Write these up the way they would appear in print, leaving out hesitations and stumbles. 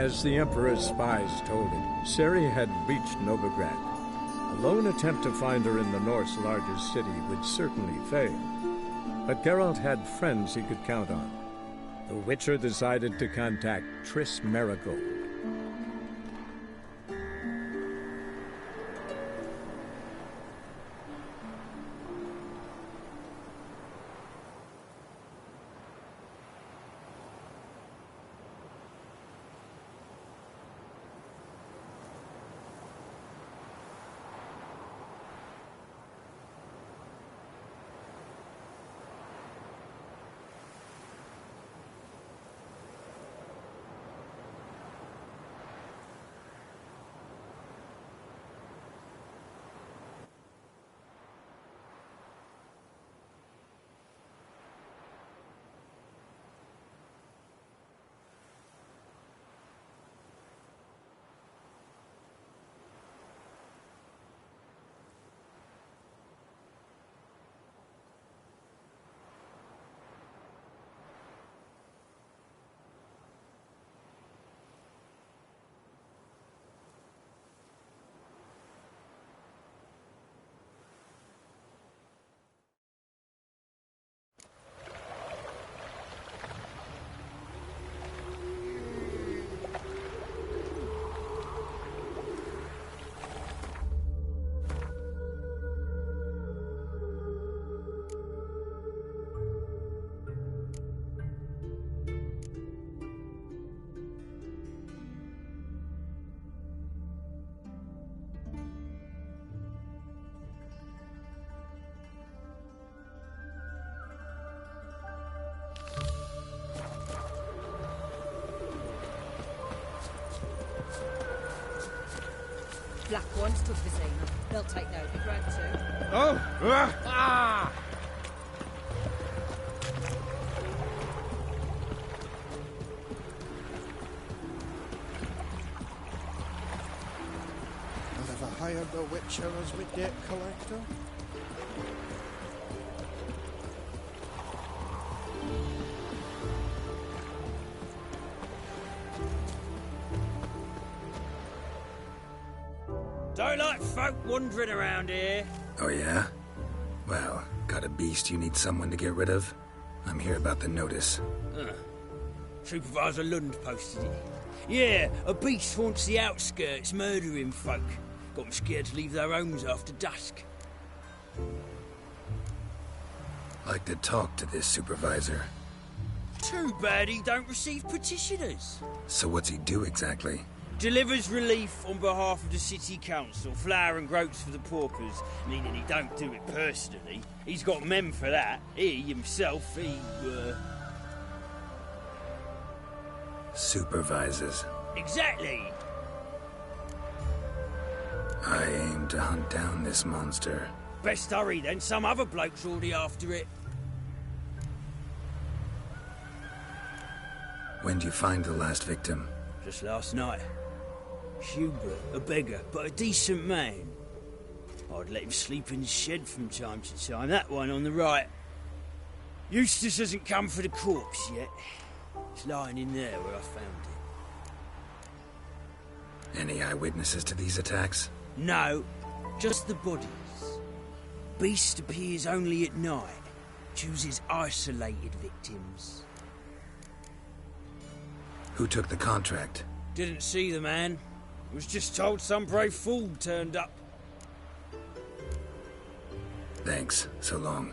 As the Emperor's spies told him, Ciri had reached Novigrad. A lone attempt to find her in the North's largest city would certainly fail. But Geralt had friends he could count on. The Witcher decided to contact Triss Merigold. Black ones took Vizima. They'll take Novigrad too. Oh! Ah! I've ever hired a Witcher as my debt collector. Don't like folk wandering around here. Oh yeah? Well, got a beast you need someone to get rid of? I'm here about the notice. Supervisor Lund posted it. Yeah, a beast haunts the outskirts, murdering folk. Got them scared to leave their homes after dusk. Like to talk to this supervisor. Too bad he don't receive petitioners. So what's he do exactly? Delivers relief on behalf of the city council, flour and groats for the paupers, meaning he don't do it personally. He's got men for that. He, himself, Supervises. Exactly! I aim to hunt down this monster. Best hurry then, some other bloke's already after it. When do you find the last victim? Just last night. Hubert, a beggar, but a decent man. I'd let him sleep in his shed from time to time. That one on the right. Eustace hasn't come for the corpse yet. It's lying in there where I found it. Any eyewitnesses to these attacks? No, just the bodies. Beast appears only at night. Chooses isolated victims. Who took the contract? Didn't see the man. Was just told some brave fool turned up. Thanks. So long.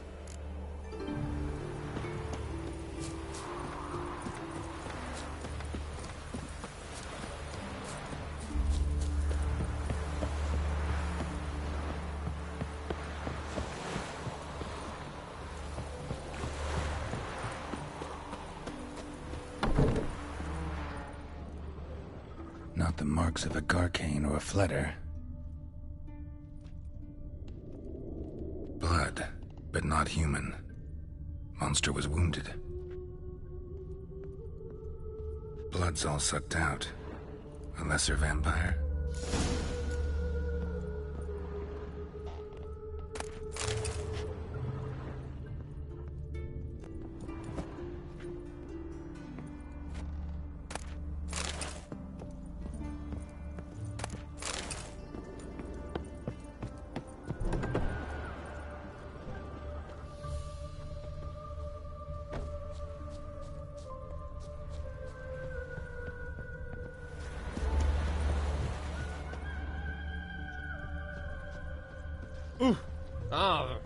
Not the marks of a Garcane or a Fletter. Blood, but not human. Monster was wounded. Blood's all sucked out. A lesser vampire? Ah.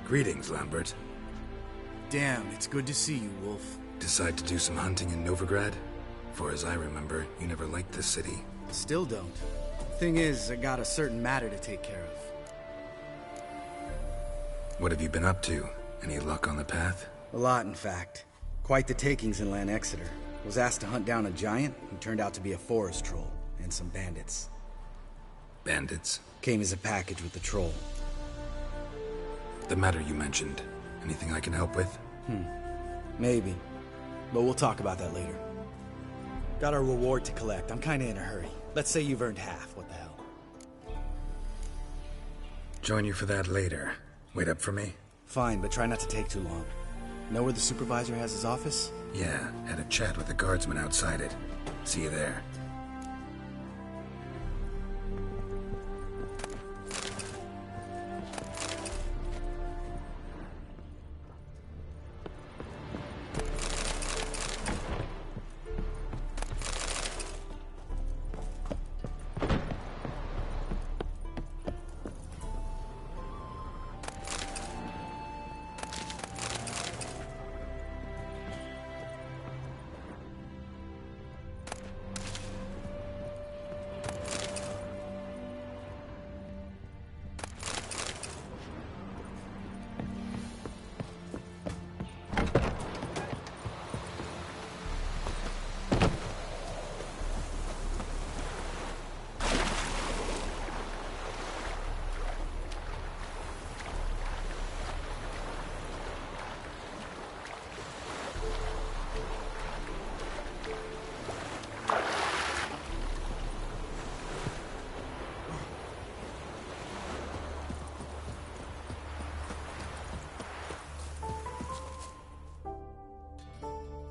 Greetings, Lambert. Damn, it's good to see you, Wolf. Decide to do some hunting in Novigrad? For as I remember, you never liked the city. Still don't. Thing is, I got a certain matter to take care of. What have you been up to? Any luck on the path? A lot, in fact. Quite the takings in Lan Exeter. Was asked to hunt down a giant who turned out to be a forest troll, and some bandits. Bandits? Came as a package with the troll. The matter you mentioned. Anything I can help with? Maybe. But we'll talk about that later. Got a reward to collect. I'm kinda in a hurry. Let's say you've earned half. What the hell? Join you for that later. Wait up for me? Fine, but try not to take too long. Know where the supervisor has his office? Yeah, had a chat with the guardsman outside it. See you there.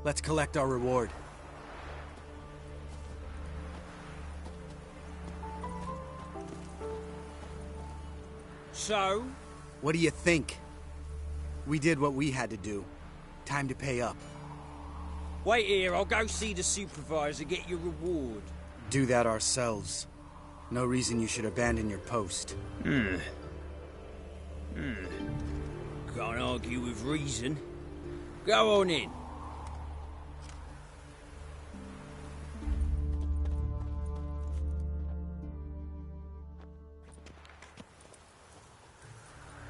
Let's collect our reward. So? What do you think? We did what we had to do. Time to pay up. Wait here, I'll go see the supervisor, get your reward. Do that ourselves. No reason you should abandon your post. Can't argue with reason. Go on in.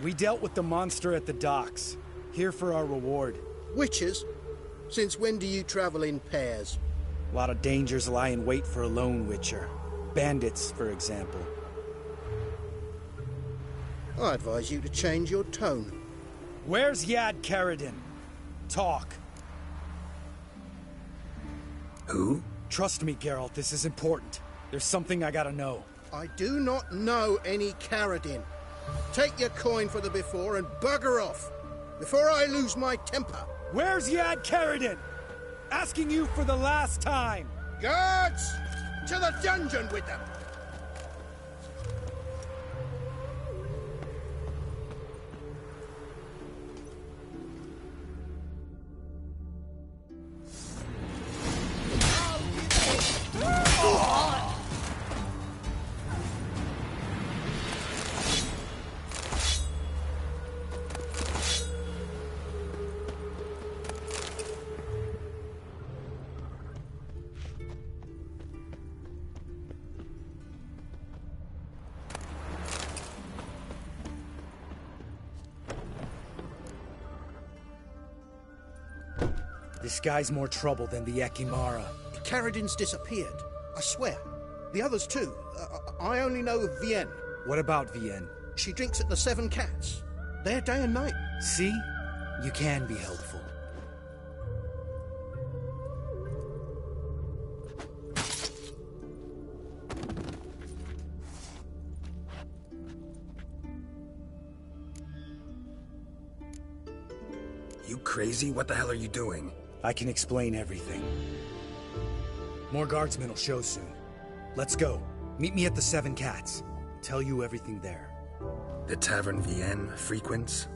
We dealt with the monster at the docks. Here for our reward. Witches? Since when do you travel in pairs? A lot of dangers lie in wait for a lone witcher. Bandits, for example. I advise you to change your tone. Where's Yad Karadin? Talk. Who? Trust me, Geralt, this is important. There's something I gotta know. I do not know any Karadin. Take your coin for the before and bugger off, before I lose my temper. Where's Yad Karadin? Asking you for the last time. Guards! To the dungeon with them! This guy's more trouble than the Ekimara. Caradin's disappeared. I swear. The others too. I only know of Vienne. What about Vienne? She drinks at the Seven Cats. There day and night. See? You can be helpful. You crazy? What the hell are you doing? I can explain everything. More guardsmen will show soon. Let's go. Meet me at the Seven Cats. Tell you everything there. The Tavern Vienne frequents?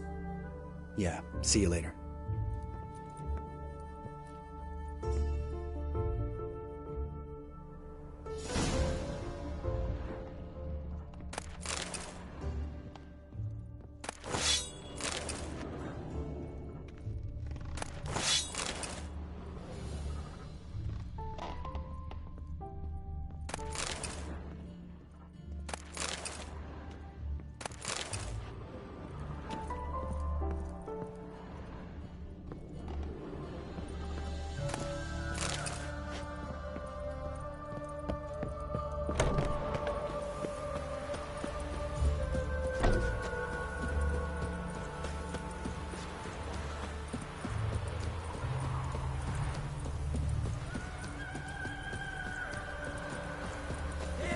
Yeah, see you later.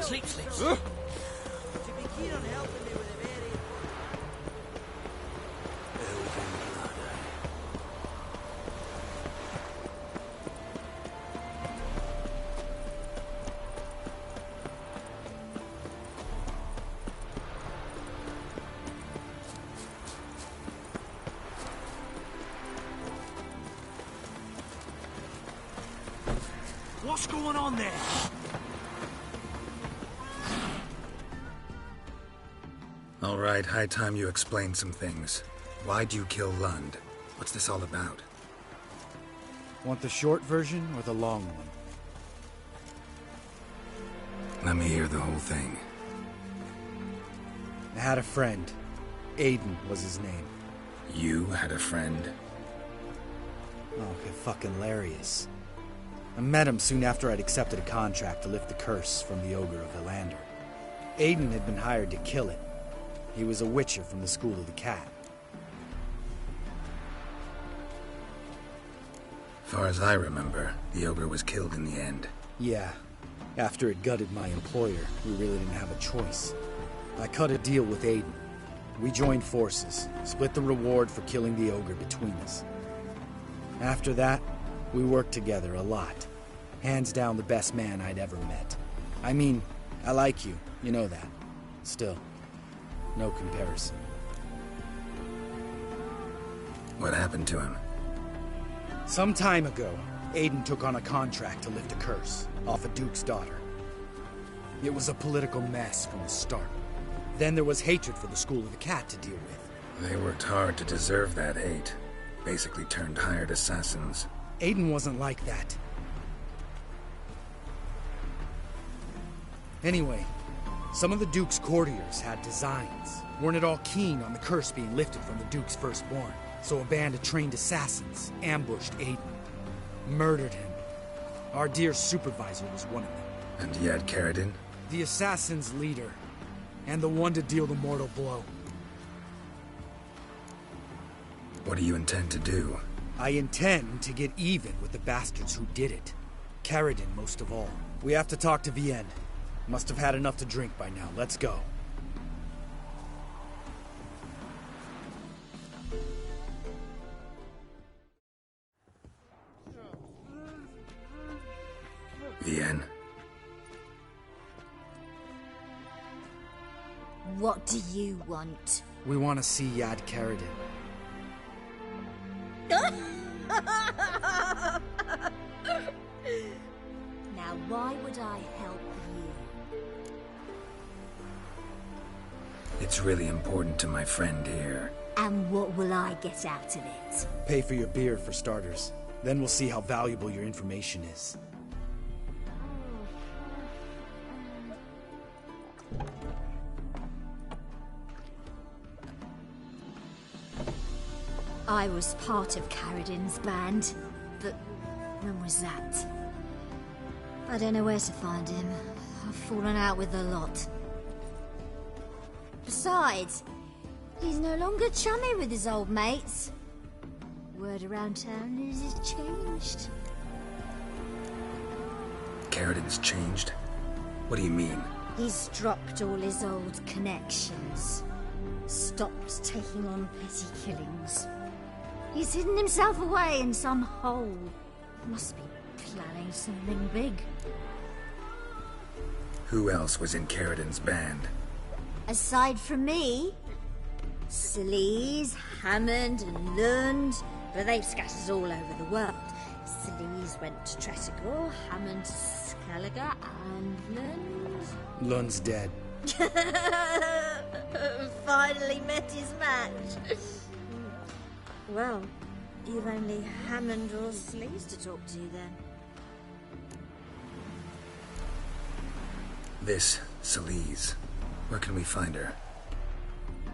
Sleep, sleep. To be keen on helping me with a very... What's going on there? All right, high time you explain some things. Why'd you kill Lund? What's this all about? Want the short version or the long one? Let me hear the whole thing. I had a friend. Aiden was his name. You had a friend? Oh, fucking hilarious. I met him soon after I'd accepted a contract to lift the curse from the Ogre of Elander. Aiden had been hired to kill it. He was a witcher from the School of the Cat. Far as I remember, the Ogre was killed in the end. Yeah. After it gutted my employer, we really didn't have a choice. I cut a deal with Aiden. We joined forces, split the reward for killing the Ogre between us. After that, we worked together a lot. Hands down the best man I'd ever met. I mean, I like you, you know that. Still, no comparison. What happened to him? Some time ago, Aiden took on a contract to lift a curse off a duke's daughter. It was a political mess from the start. Then there was hatred for the School of the Cat to deal with. They worked hard to deserve that hate. Basically turned hired assassins. Aiden wasn't like that. Anyway, some of the Duke's courtiers had designs. Weren't at all keen on the curse being lifted from the Duke's firstborn. So a band of trained assassins ambushed Aiden. Murdered him. Our dear supervisor was one of them. And Yad Caradin? The assassin's leader. And the one to deal the mortal blow. What do you intend to do? I intend to get even with the bastards who did it. Caradin most of all. We have to talk to Vienne. Must have had enough to drink by now. Let's go. Vienne. What do you want? We want to see Yad Caradin. Now, why would I help you? It's really important to my friend here. And what will I get out of it? Pay for your beard for starters. Then we'll see how valuable your information is. I was part of Caradin's band. but when was that? I don't know where to find him. I've fallen out with a lot. Besides, he's no longer chummy with his old mates. Word around town is he's changed. Caridin's changed? What do you mean? He's dropped all his old connections. Stopped taking on petty killings. He's hidden himself away in some hole. Must be planning something big. Who else was in Caridin's band? Aside from me, Celise, Hammond and Lund, but they've scattered all over the world. Celise went to Tretogor, Hammond to Skellige, and Lund... Lund's dead. Finally met his match. Well, you've only Hammond or Celise to talk to then. This Celise. Where can we find her?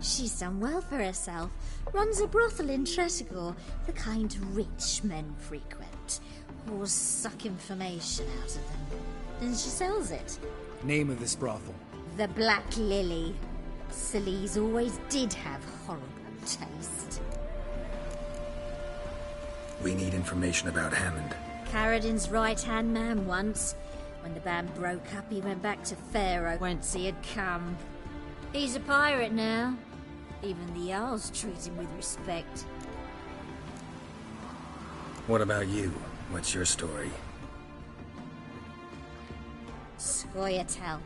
She's done well for herself. Runs a brothel in Tretogor, the kind rich men frequent. Whores suck information out of them. Then she sells it. Name of this brothel? The Black Lily. Celise always did have horrible taste. We need information about Hammond. Caridin's right-hand man once. When the band broke up, he went back to Pharaoh, whence he had come. He's a pirate now. Even the Jarls treat him with respect. What about you? What's your story? Scoia'tael.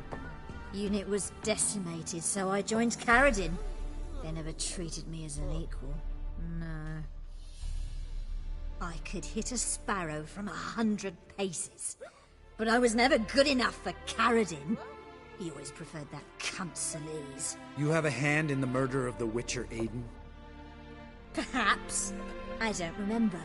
Unit was decimated, so I joined Caridin. They never treated me as an equal. No. I could hit a sparrow from 100 paces. But I was never good enough for Caridin. He always preferred that cunt Celise. You have a hand in the murder of the Witcher Aiden? Perhaps. I don't remember.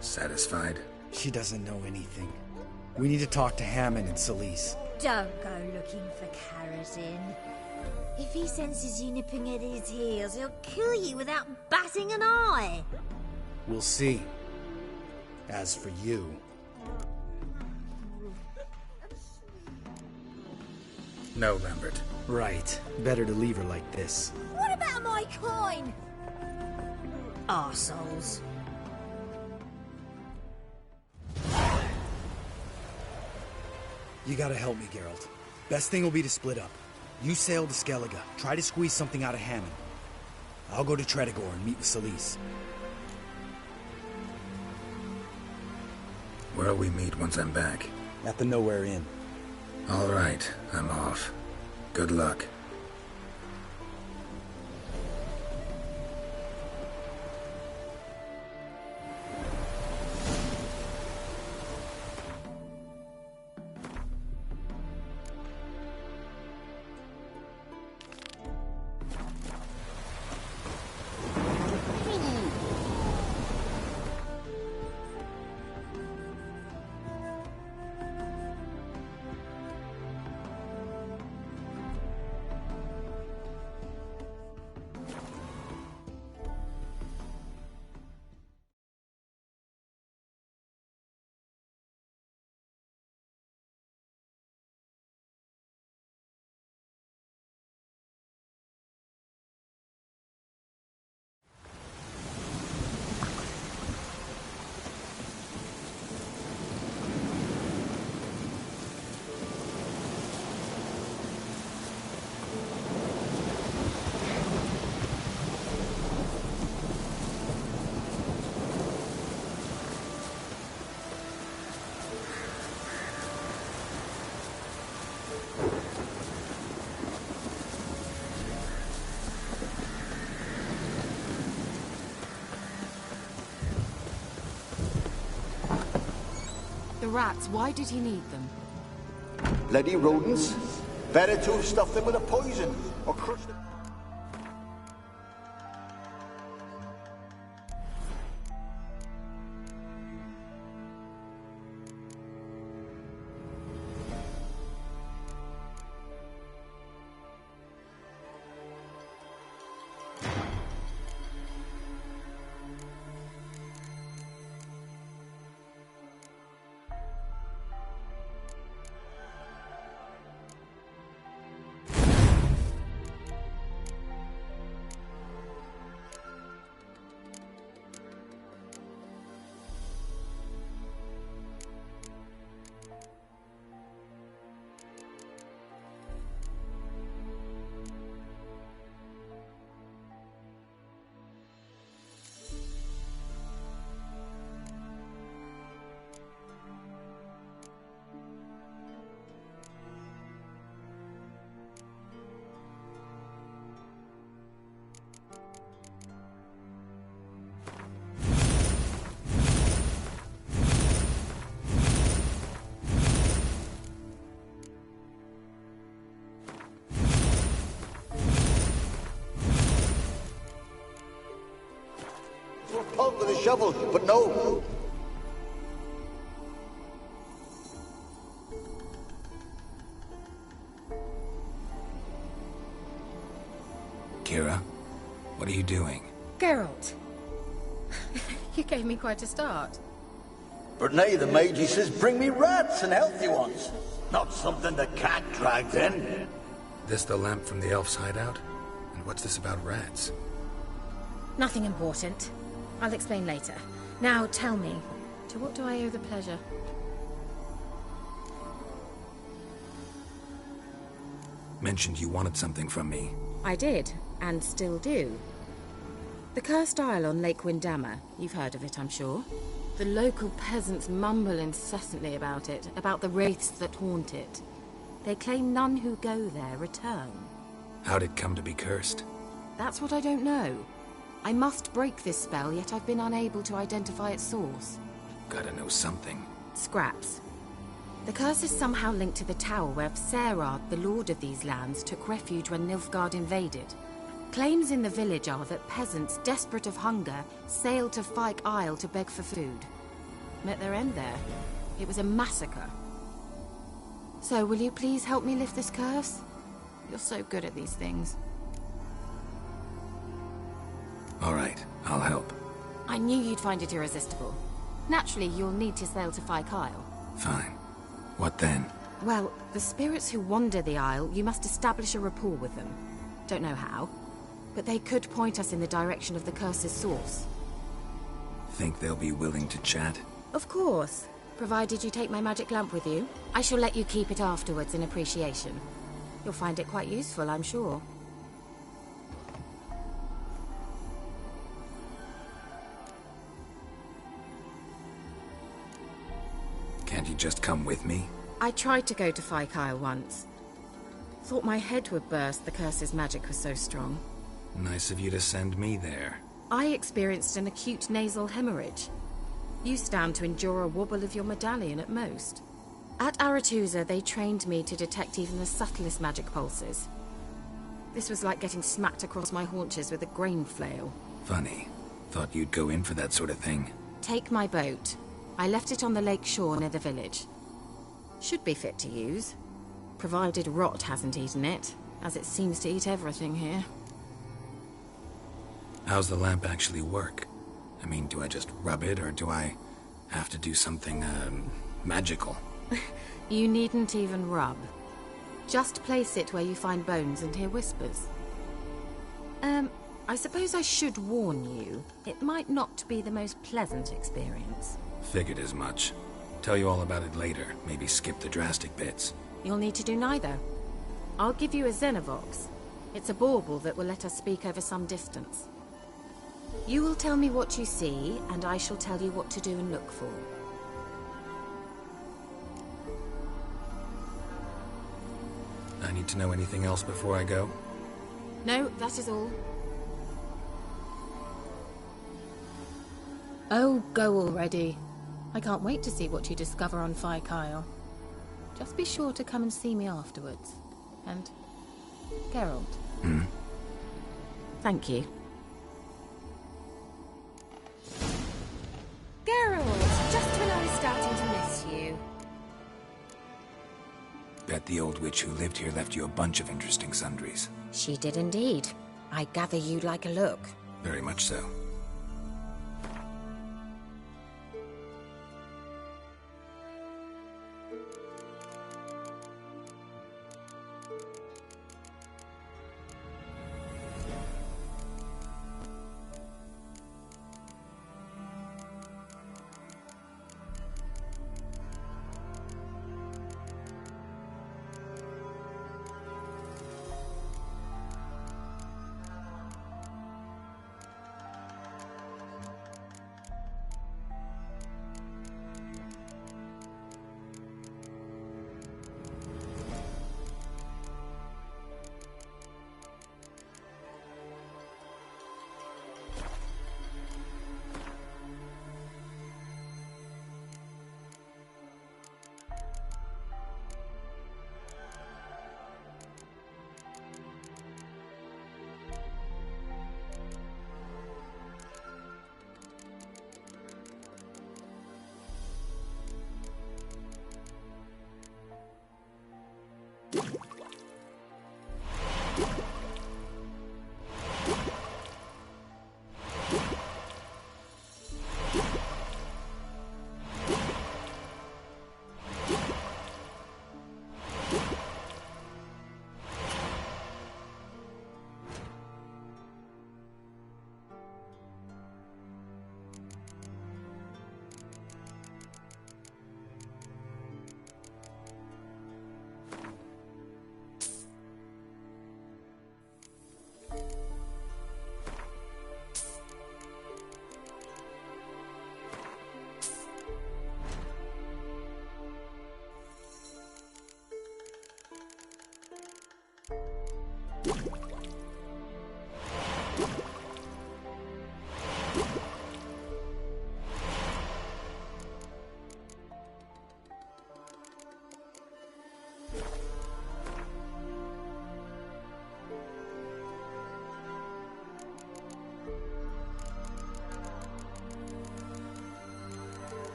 Satisfied? She doesn't know anything. We need to talk to Hammond and Celise. Don't go looking for Caridin. If he senses you nipping at his heels, he'll kill you without batting an eye. We'll see. As for you... No, Lambert. Right. Better to leave her like this. What about my coin? Arseholes. You gotta help me, Geralt. Best thing will be to split up. You sail to Skellige. Try to squeeze something out of Hammond. I'll go to Tretogor and meet with Celise. Where'll we meet once I'm back? At the Nowhere Inn. All right, I'm off. Good luck. The rats, why did he need them? Bloody rodents. Better to have stuffed them with a poison, or crushed them. out with a shovel, but no. Kira, what are you doing? Geralt. You gave me quite a start. But now the mage, he says, bring me rats and healthy ones. Not something the cat dragged in. This the lamp from the elf's hideout? And what's this about rats? Nothing important. I'll explain later. Now tell me, to what do I owe the pleasure? Mentioned you wanted something from me. I did, and still do. The Cursed Isle on Lake Windammer. You've heard of it, I'm sure. The local peasants mumble incessantly about it, about the wraiths that haunt it. They claim none who go there return. How'd it come to be cursed? That's what I don't know. I must break this spell, yet I've been unable to identify its source. Gotta know something. Scraps. The curse is somehow linked to the tower where Serad, the lord of these lands, took refuge when Nilfgaard invaded. Claims in the village are that peasants, desperate of hunger, sailed to Fyke Isle to beg for food. Met their end there. It was a massacre. So, will you please help me lift this curse? You're so good at these things. All right, I'll help. I knew you'd find it irresistible. Naturally, you'll need to sail to Fyke Isle. Fine. What then? Well, the spirits who wander the Isle, you must establish a rapport with them. Don't know how, but they could point us in the direction of the curse's source. Think they'll be willing to chat? Of course. Provided you take my magic lamp with you. I shall let you keep it afterwards in appreciation. You'll find it quite useful, I'm sure. Can't you just come with me? I tried to go to Fyke Isle once. Thought my head would burst, the curse's magic was so strong. Nice of you to send me there. I experienced an acute nasal hemorrhage. You stand to endure a wobble of your medallion at most. At Aretusa, they trained me to detect even the subtlest magic pulses. This was like getting smacked across my haunches with a grain flail. Funny. Thought you'd go in for that sort of thing. Take my boat. I left it on the lake shore near the village. Should be fit to use. Provided rot hasn't eaten it, as it seems to eat everything here. How's the lamp actually work? I mean, do I just rub it, or do I have to do something, magical? You needn't even rub. Just place it where you find bones and hear whispers. I suppose I should warn you, it might not be the most pleasant experience. Figured as much. Tell you all about it later, maybe skip the drastic bits. You'll need to do neither. I'll give you a Xenovox. It's a bauble that will let us speak over some distance. You will tell me what you see, and I shall tell you what to do and look for. I need to know anything else before I go? No, that is all. Oh, go already. I can't wait to see what you discover on Fyke Isle. Just be sure to come and see me afterwards. And... Geralt. Thank you. Geralt! Just when I was starting to miss you. Bet the old witch who lived here left you a bunch of interesting sundries. She did indeed. I gather you'd like a look. Very much so.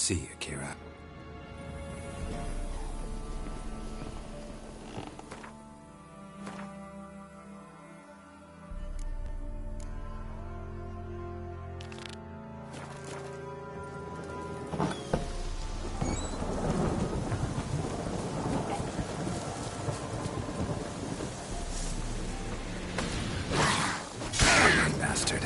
See you, Kira. Bastard.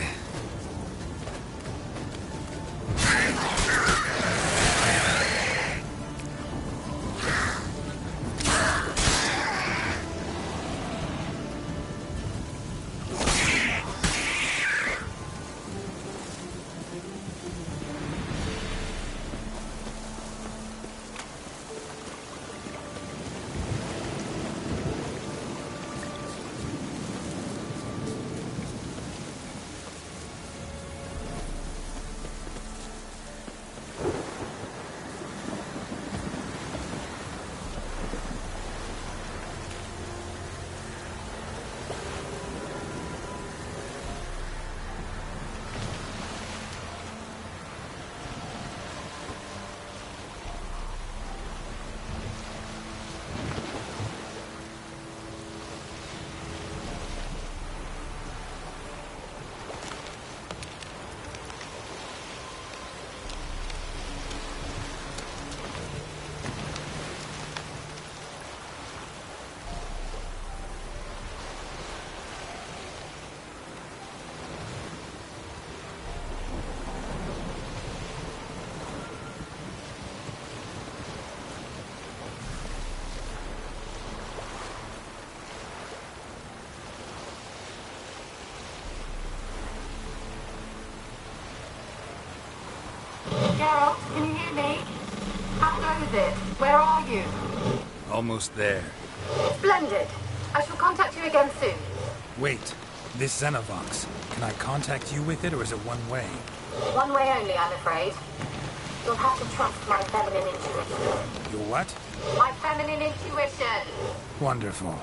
Geralt, can you hear me? How goes it? Where are you? Almost there. Splendid. I shall contact you again soon. Wait, this Xenovox. Can I contact you with it, or is it one way? One way only, I'm afraid. You'll have to trust my feminine intuition. Your what? My feminine intuition. Wonderful.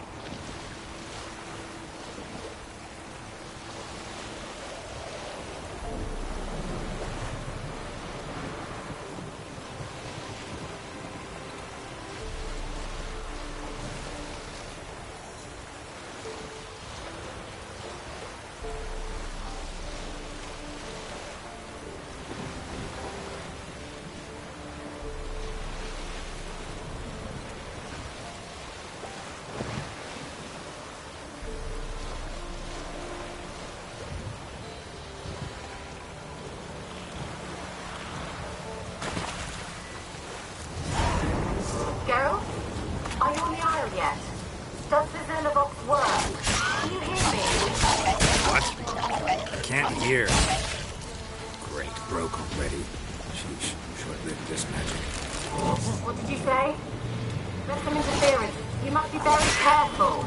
Geralt? Are you on the Isle yet? Does the Xenovox work? Can you hear me? What? I can't hear. Great, broke already. Sheesh, short-lived this magic. What did you say? There's some interference. You must be very careful.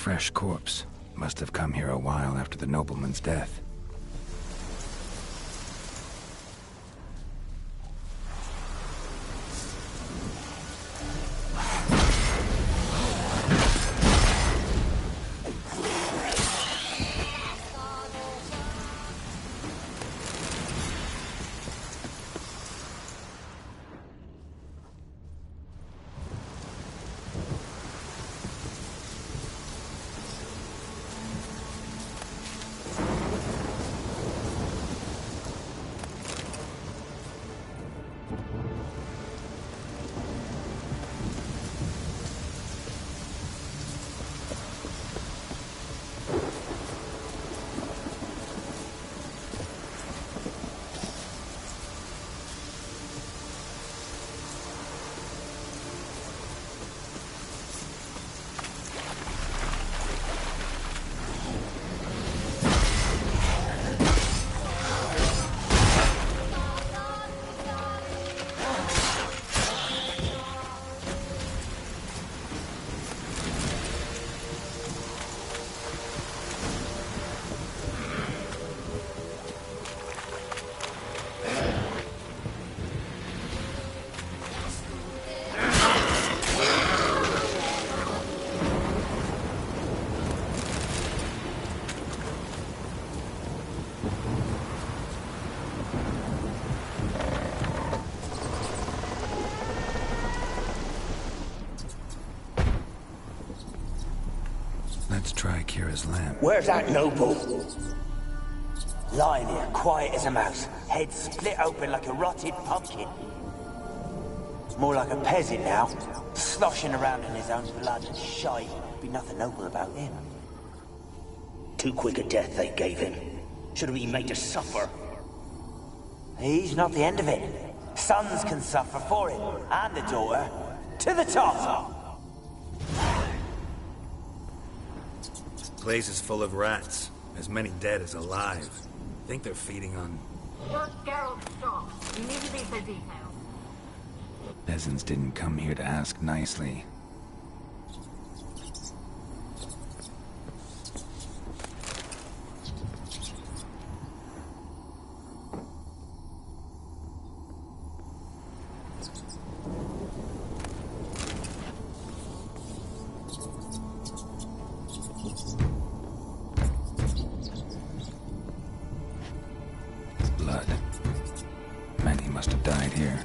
fresh corpse. Must have come here a while after the nobleman's death. Let's try Kira's lamp. Where's that noble? Lying here, quiet as a mouse, head split open like a rotted pumpkin. More like a peasant now, sloshing around in his own blood and shite. Be nothing noble about him. Too quick a death they gave him. Should have been made to suffer. He's not the end of it. Sons can suffer for it, and the daughter. To the top! Place is full of rats. As many dead as alive. Think they're feeding on... Just Geralt, stop. You need to be for detail. Peasants didn't come here to ask nicely. Blood. Many must have died here.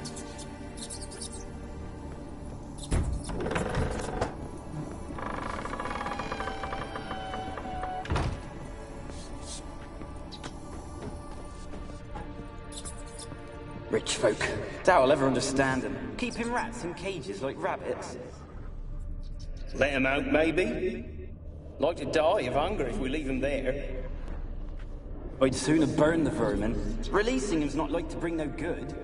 Rich folk. Doubt I'll ever understand them. Keeping rats in cages like rabbits. Let them out, maybe? Like to die of hunger if we leave them there. I'd sooner burn the vermin. Releasing them's not like to bring no good.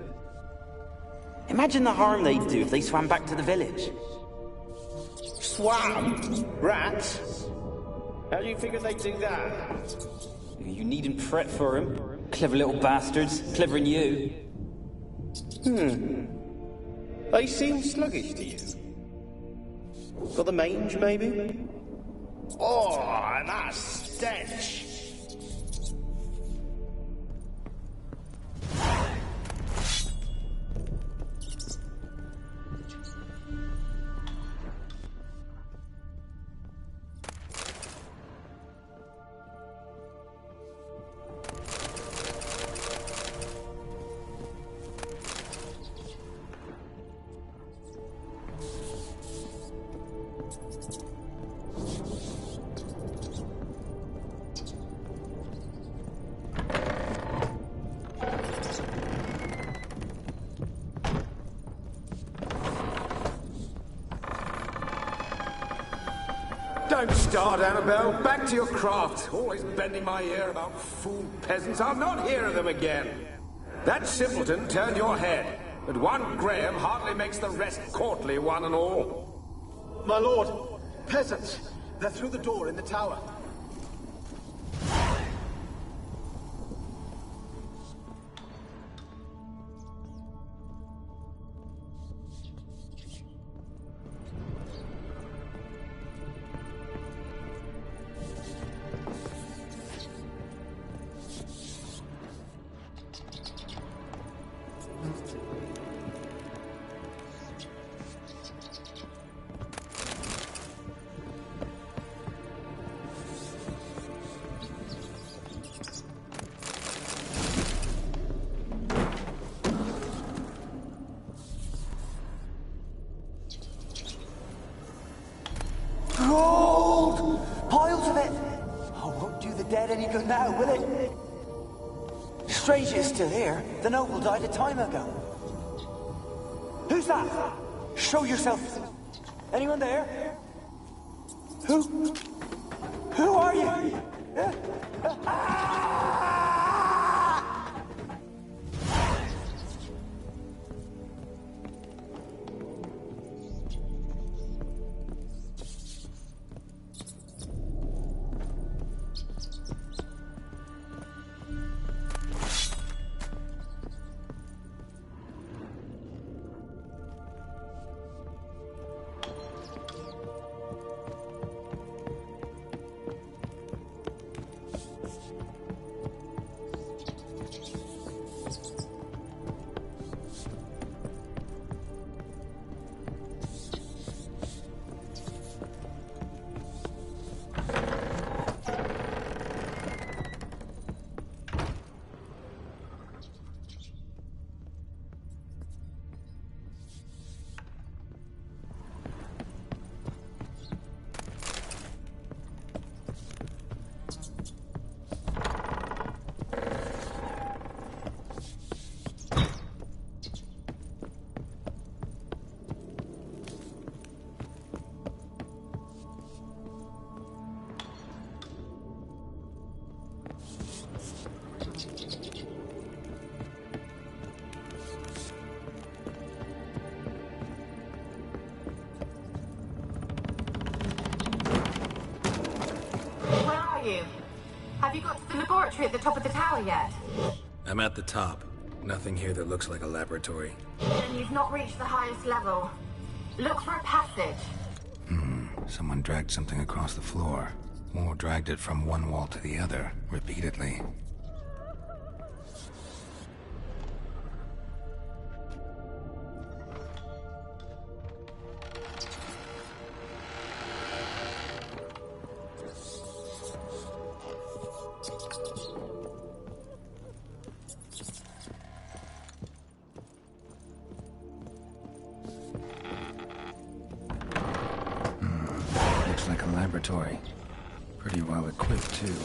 Imagine the harm they'd do if they swam back to the village. Swam? Rats? How do you figure they'd do that? You needn't fret for them. Clever little bastards. Clever than you. They seem sluggish to you. Got the mange, maybe? Oh, and that stench! Don't start, Annabelle. Back to your craft. Always bending my ear about fool peasants. I'll not hear of them again. That simpleton turned your head, but one Graham hardly makes the rest courtly, one and all. My lord, peasants. They're through the door in the tower. get any good now, will it? The stranger is still here. The noble died a time ago. Who's that? Show yourself. Anyone there? Who are you? Have you got to the laboratory at the top of the tower yet? I'm at the top. Nothing here that looks like a laboratory. Then you've not reached the highest level. Look for a passage. Someone dragged something across the floor. Or dragged it from one wall to the other, repeatedly. Like a laboratory. Pretty well equipped, too.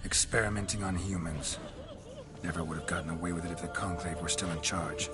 Experimenting on humans. Never would have gotten away with it if the Conclave were still in charge.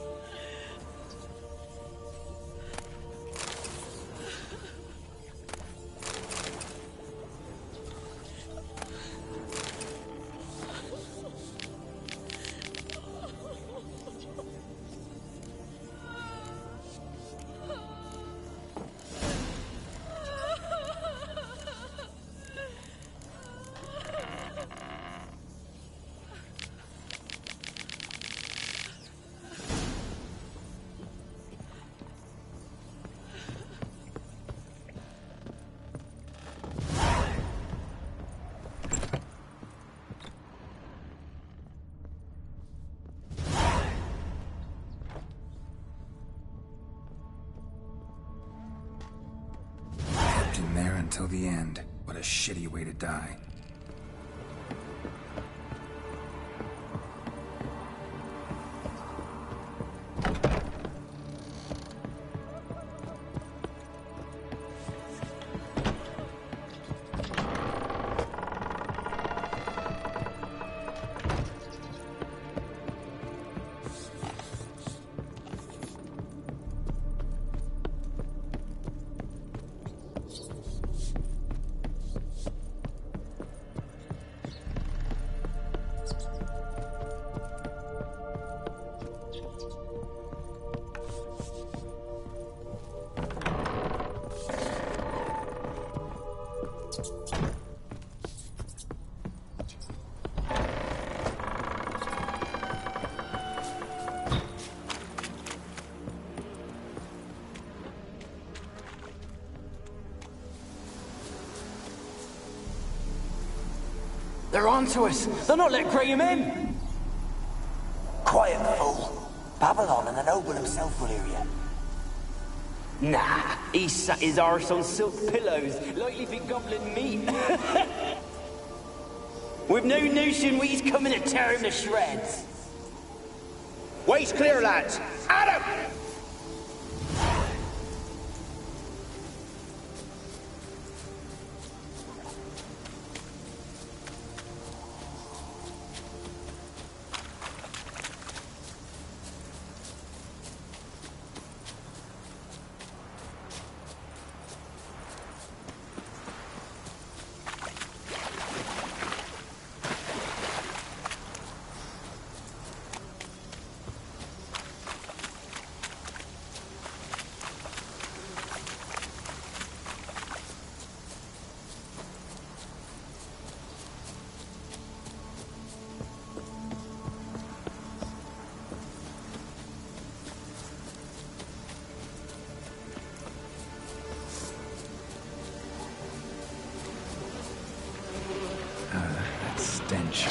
In there until the end. What a shitty way to die. They're onto us. They'll not let Graham in. Quiet, fool. Babylon and the noble himself will hear you. Nah, he sat his arse on silk pillows, likely be gobbling meat. We've no notion he's coming to tear him to shreds. Way's clear, lads. At 'em! Stench.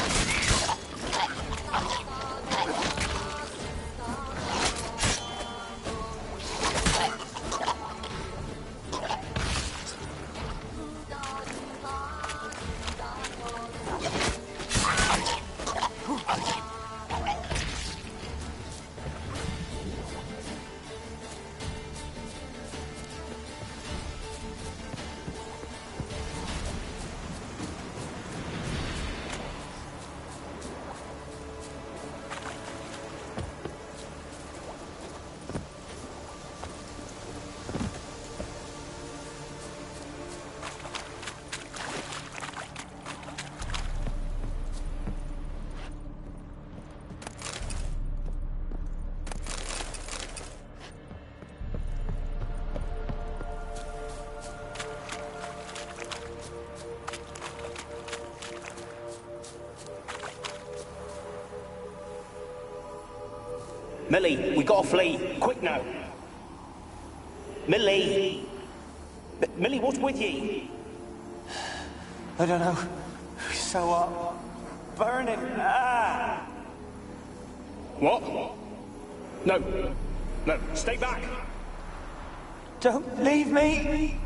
Millie, we gotta flee. Quick now. Millie! Millie, what's with ye? I don't know. So what? Burning. Ah! What? No. No, stay back. Don't leave me!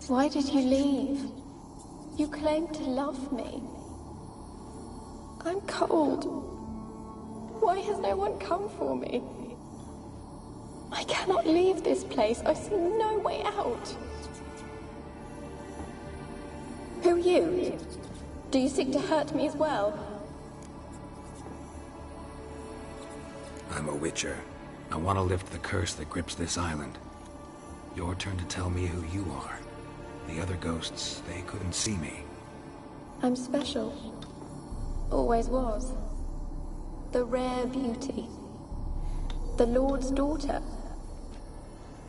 Why did you leave? You claimed to love me. I'm cold. Why has no one come for me? I cannot leave this place. I see no way out. Who are you? Do you seek to hurt me as well? I'm a Witcher. I want to lift the curse that grips this island. Your turn to tell me who you are. The other ghosts, they couldn't see me. I'm special. Always was. The rare beauty. the Lord's daughter.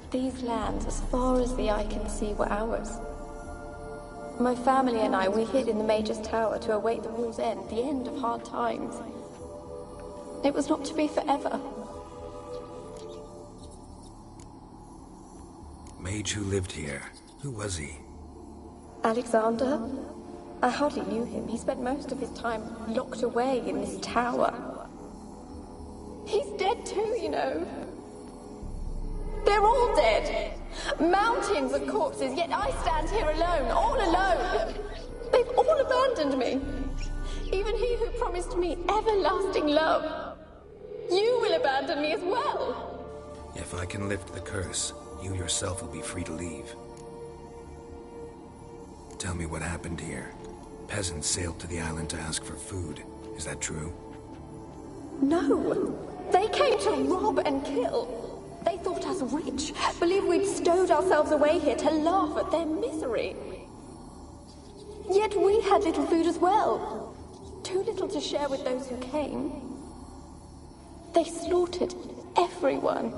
These lands, as far as the eye can see, were ours. My family and I, we hid in the Mage's Tower to await the war's end, the end of hard times. It was not to be forever. Mage who lived here. Who was he? Alexander? I hardly knew him. He spent most of his time locked away in this tower. He's dead too, you know. They're all dead. Mountains of corpses, yet I stand here alone, all alone. They've all abandoned me. Even he who promised me everlasting love. You will abandon me as well. If I can lift the curse, you yourself will be free to leave. Tell me what happened here. Peasants sailed to the island to ask for food. Is that true? No. They came to rob and kill. They thought us rich, believed we'd stowed ourselves away here to laugh at their misery. Yet we had little food as well. Too little to share with those who came. They slaughtered everyone.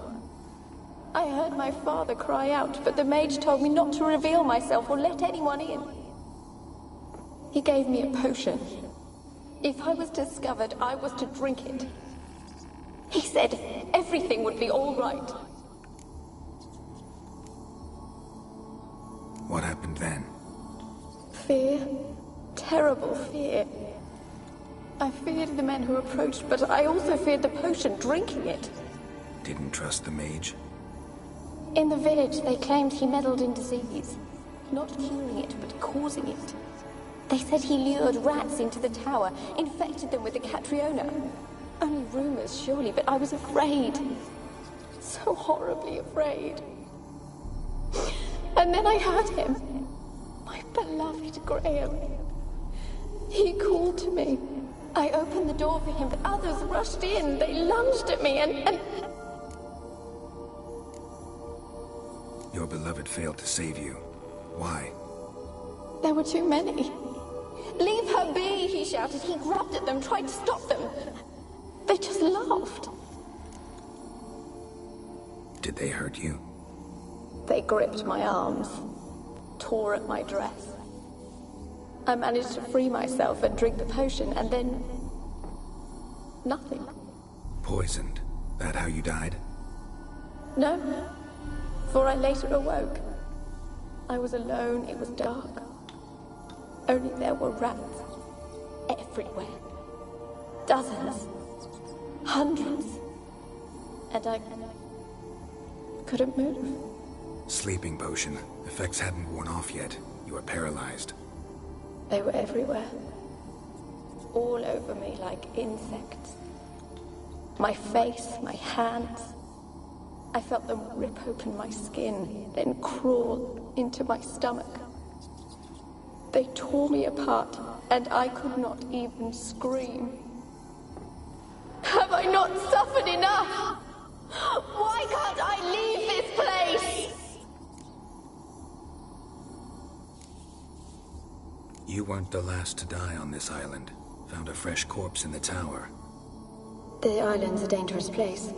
I heard my father cry out, but the mage told me not to reveal myself or let anyone in. He gave me a potion. If I was discovered, I was to drink it. He said everything would be all right. What happened then? Fear. Terrible fear. I feared the men who approached, but I also feared the potion, drinking it. Didn't trust the mage? In the village, they claimed he meddled in disease. Not curing it, but causing it. They said he lured rats into the tower, infected them with the Catriona. Only rumors, surely, but I was afraid. So horribly afraid. And then I heard him. My beloved Graham. He called to me. I opened the door for him, but others rushed in. They lunged at me and... Your beloved failed to save you. Why? There were too many. Leave her be, he shouted. He grabbed at them, tried to stop them. They just laughed. Did they hurt you? They gripped my arms, tore at my dress. I managed to free myself and drink the potion, and then... nothing. Poisoned? That how you died? No, for I later awoke. I was alone, it was dark. Only there were rats. Everywhere. Dozens. Hundreds. And I couldn't move. Sleeping potion. Effects hadn't worn off yet. You were paralyzed. They were everywhere. All over me like insects. My face, my hands. I felt them rip open my skin, then crawl into my stomach. They tore me apart, and I could not even scream. Have I not suffered enough? Why can't I leave this place? You weren't the last to die on this island. Found a fresh corpse in the tower. The island's a dangerous place.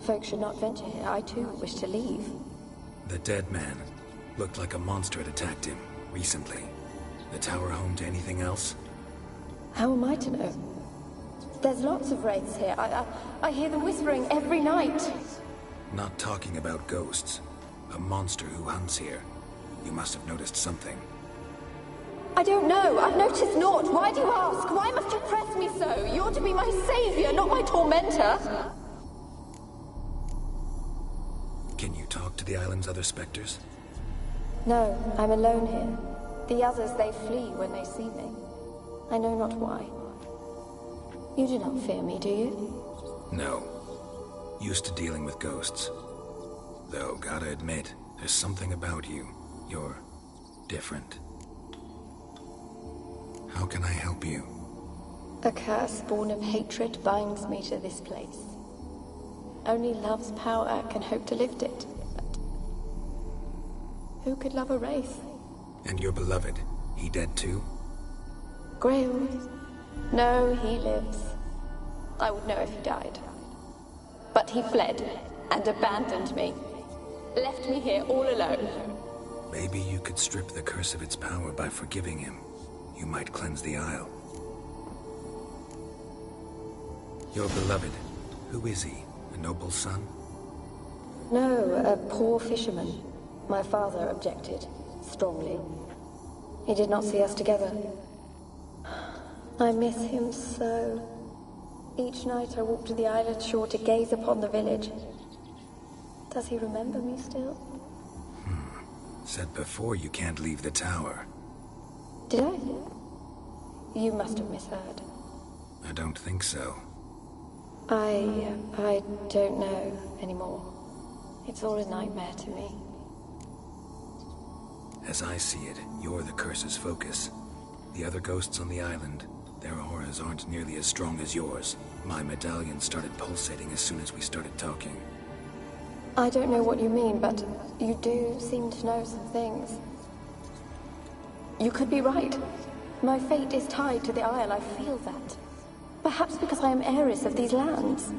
Folks should not venture here. I too wish to leave. The dead man. Looked like a monster had attacked him, recently. The tower home to anything else? How am I to know? There's lots of wraiths here. I hear them whispering every night. Not talking about ghosts. A monster who hunts here. You must have noticed something. I don't know. I've noticed naught. Why do you ask? Why must you press me so? You're to be my savior, not my tormentor. Can you talk to the island's other specters? No, I'm alone here. The others, they flee when they see me. I know not why. You do not fear me, do you? No. Used to dealing with ghosts. Though, gotta admit, there's something about you. You're different. How can I help you? A curse born of hatred binds me to this place. Only love's power can hope to lift it. But who could love a wraith? And your beloved, he dead too? Grail? No, he lives. I would know if he died. But he fled and abandoned me. Left me here all alone. Maybe you could strip the curse of its power by forgiving him. You might cleanse the Isle. Your beloved, who is he? A noble son? No, a poor fisherman. My father objected, strongly. He did not see us together. I miss him so. Each night I walk to the island shore to gaze upon the village. Does he remember me still? Said before you can't leave the tower. Did I? You must have misheard. I don't think so. I don't know anymore. It's all a nightmare to me. As I see it, you're the curse's focus. The other ghosts on the island, their auras aren't nearly as strong as yours. My medallion started pulsating as soon as we started talking. I don't know what you mean, but you do seem to know some things. You could be right. My fate is tied to the Isle, I feel that. Perhaps because I am heiress of these lands.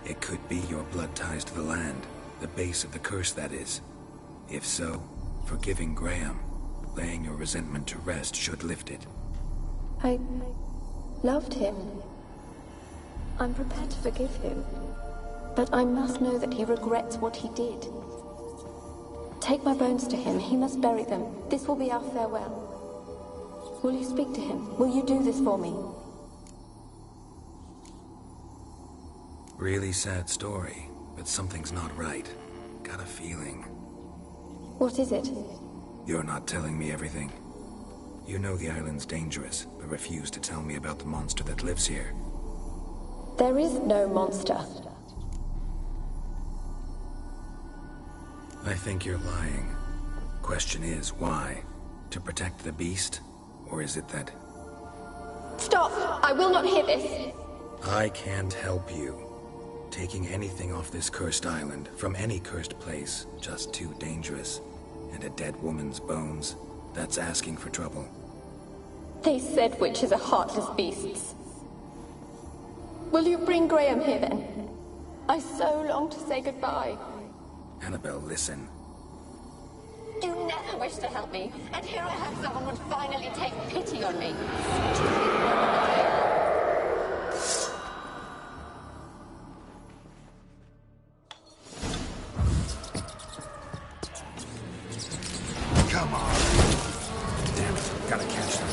It could be your blood ties to the land. The base of the curse, that is. If so, forgiving Graham, laying your resentment to rest should lift it. I loved him. I'm prepared to forgive him. But I must know that he regrets what he did. Take my bones to him. He must bury them. This will be our farewell. Will you speak to him? Will you do this for me? Really sad story, but something's not right. Got a feeling. What is it? You're not telling me everything. You know the island's dangerous, but refuse to tell me about the monster that lives here. There is no monster. I think you're lying. Question is, why? To protect the beast? Or is it that... Stop! I will not hear this! I can't help you. Taking anything off this cursed island, from any cursed place, just too dangerous. And a dead woman's bones, that's asking for trouble. They said witches are heartless beasts. Will you bring Graham here then? I so long to say goodbye. Annabelle, listen. You never wished to help me, and here I have someone would finally take pity on me. Come on! Damn it, gotta catch them.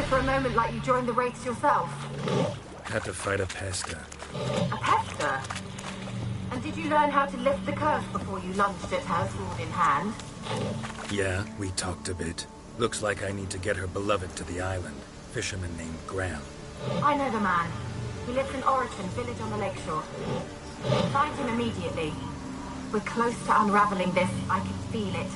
For a moment like you joined the race yourself. Had to fight a Pester. A Pester? And did you learn how to lift the curse before you lunged at her, sword in hand? Yeah, we talked a bit. Looks like I need to get her beloved to the island. Fisherman named Graham. I know the man. He lives in Orison, village on the lakeshore. Find him immediately. We're close to unraveling this. I can feel it.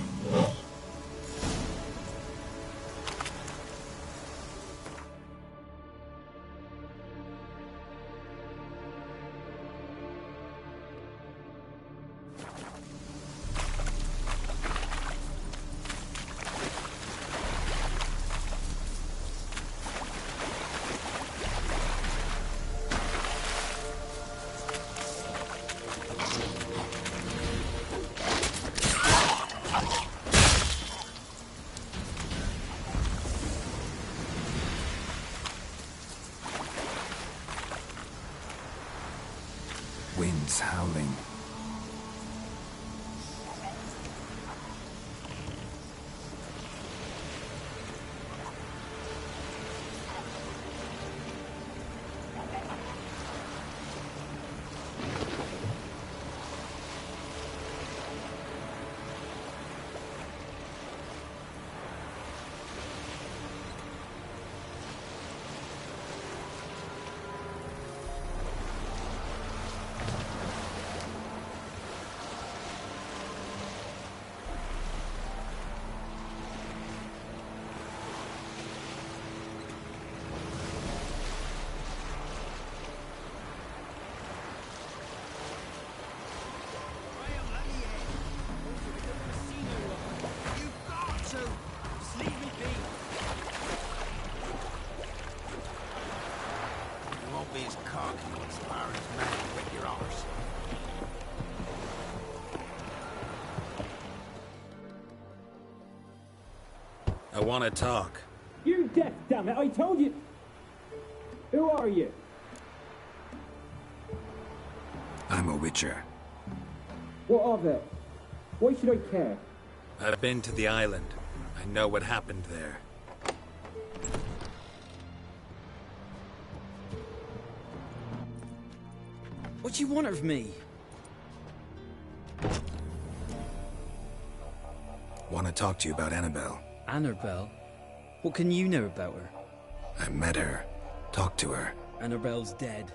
Winds howling. I want to talk. You're deaf, damn it! I told you. Who are you? I'm a witcher. What of it? Why should I care? I've been to the island. I know what happened there. What do you want of me? Want to talk to you about Annabelle. Annabelle? What can you know about her? I met her. Talked to her. Annabelle's dead.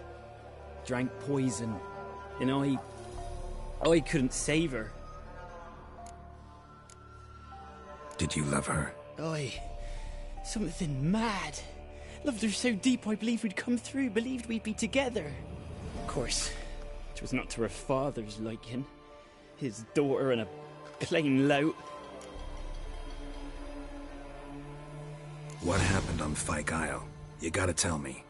Drank poison. And I couldn't save her. Did you love her? Something mad. Loved her so deep I believed we'd come through, believed we'd be together. Of course, it was not to her father's liking. His daughter and a plain lout. What happened on Fyke Isle? You gotta tell me.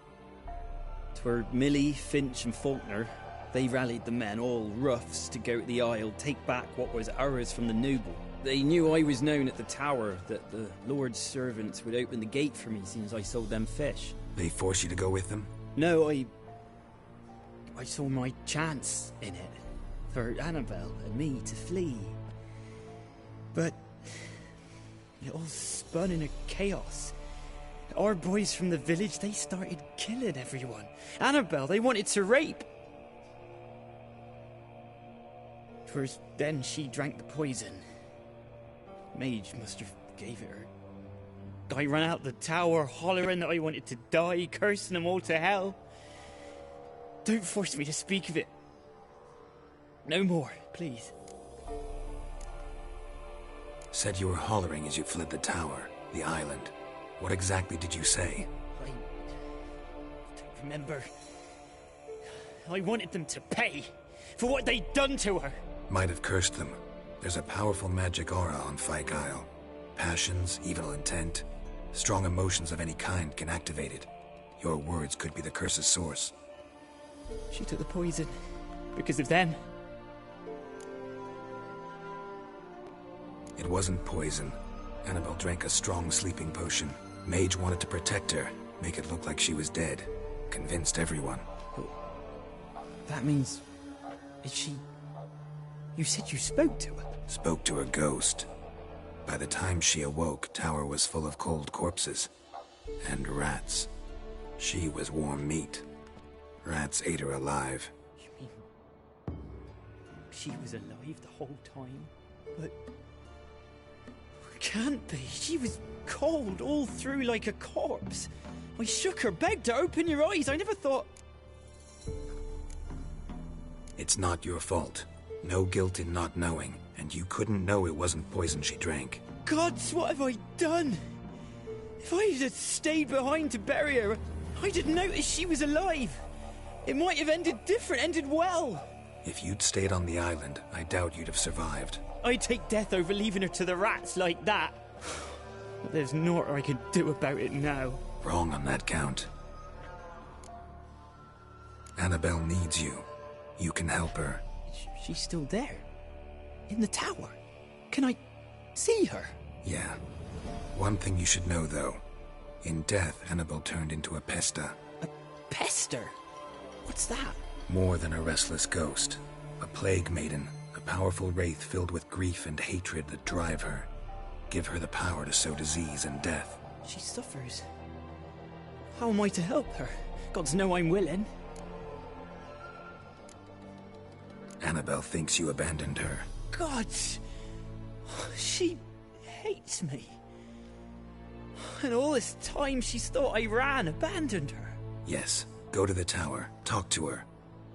'Twere Millie, Finch and Faulkner. They rallied the men, all roughs, to go to the Isle, take back what was ours from the noble. They knew I was known at the tower, that the Lord's servants would open the gate for me since I sold them fish. They forced you to go with them? No, I saw my chance in it. For Annabelle and me to flee. But it all spun in a chaos. Our boys from the village, they started killing everyone. Annabelle, they wanted to rape. First, then she drank the poison. Mage must have gave it her. I ran out the tower, hollering that I wanted to die, cursing them all to hell. Don't force me to speak of it. No more, please. Said you were hollering as you fled the tower, the island. What exactly did you say? I don't remember. I wanted them to pay for what they'd done to her. Might have cursed them. There's a powerful magic aura on Fyke Isle. Passions, evil intent, strong emotions of any kind can activate it. Your words could be the curse's source. She took the poison because of them. It wasn't poison. Annabelle drank a strong sleeping potion. Mage wanted to protect her, make it look like she was dead. Convinced everyone. That means... is she... You said you spoke to her? Spoke to a ghost. By the time she awoke, Tower was full of cold corpses. And rats. She was warm meat. Rats ate her alive. You mean... she was alive the whole time? But... can't be. She was cold all through like a corpse. I shook her, begged her, open your eyes. I never thought... It's not your fault. No guilt in not knowing, and you couldn't know it wasn't poison she drank. Gods, what have I done? If I had stayed behind to bury her, I'd have noticed she was alive. It might have ended different, ended well. If you'd stayed on the island, I doubt you'd have survived. I'd take death over leaving her to the rats like that. But there's naught I can do about it now. Wrong on that count. Annabelle needs you. You can help her. She's still there? In the tower? Can I see her? Yeah. One thing you should know, though. In death, Annabelle turned into a pesta. A pester? What's that? More than a restless ghost. A plague maiden. A powerful wraith filled with grief and hatred that drive her. Give her the power to sow disease and death. She suffers. How am I to help her? Gods know I'm willing. Annabelle thinks you abandoned her. Gods! She hates me. And all this time she's thought I abandoned her. Yes. Go to the tower. Talk to her.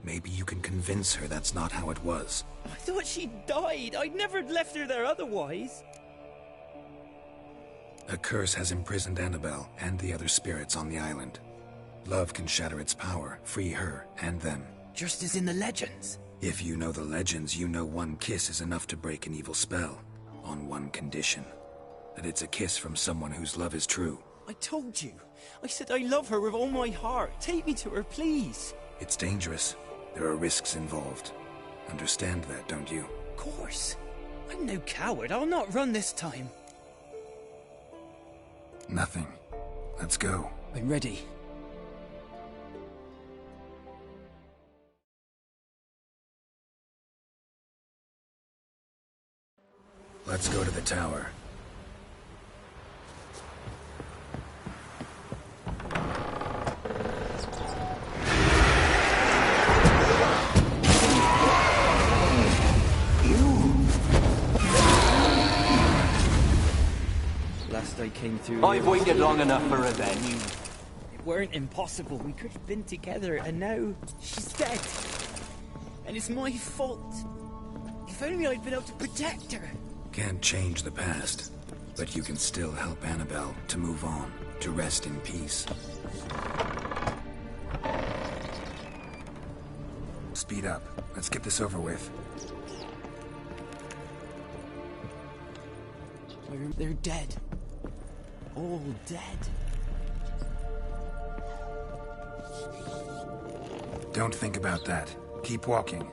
Maybe you can convince her that's not how it was. I thought she died. I'd never left her there otherwise. A curse has imprisoned Annabelle and the other spirits on the island. Love can shatter its power, free her and them. Just as in the legends. If you know the legends, you know one kiss is enough to break an evil spell. On one condition. That it's a kiss from someone whose love is true. I told you. I said I love her with all my heart. Take me to her, please. It's dangerous. There are risks involved. Understand that, don't you? Of course. I'm no coward. I'll not run this time. Nothing. Let's go. I'm ready. Let's go to the tower. Last I came through... I've waited long enough for revenge. It weren't impossible. We could have been together, and now she's dead. And it's my fault. If only I'd been able to protect her. Can't change the past, but you can still help Annabelle to move on, to rest in peace. Speed up. Let's get this over with. They're dead. All dead. Don't think about that. Keep walking.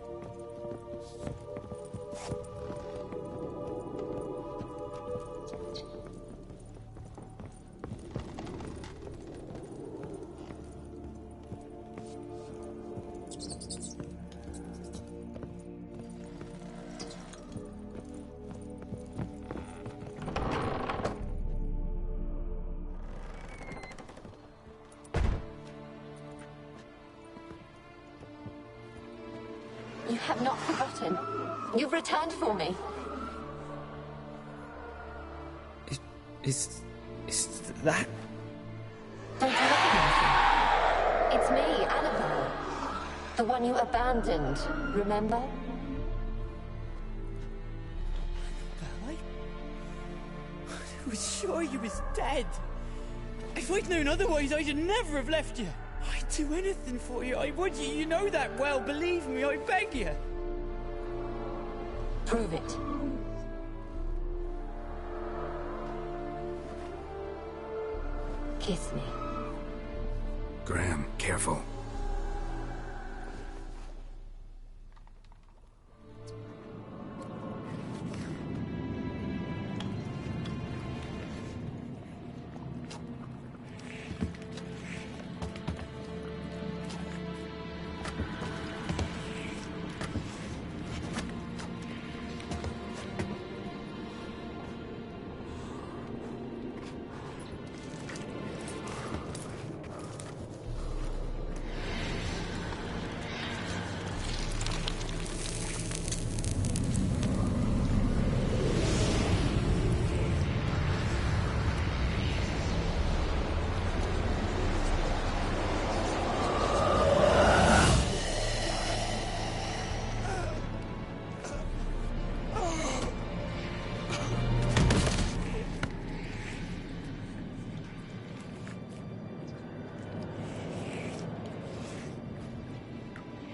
You have not forgotten. You've returned for me. Is that... Don't you recognize me? It's me, Annabelle. The one you abandoned, remember? I was sure you was dead. If I'd known otherwise, I'd never have left you. I'd do anything for you. I would. You know that well. Believe me, I beg you. Prove it. Kiss me. Graham, careful.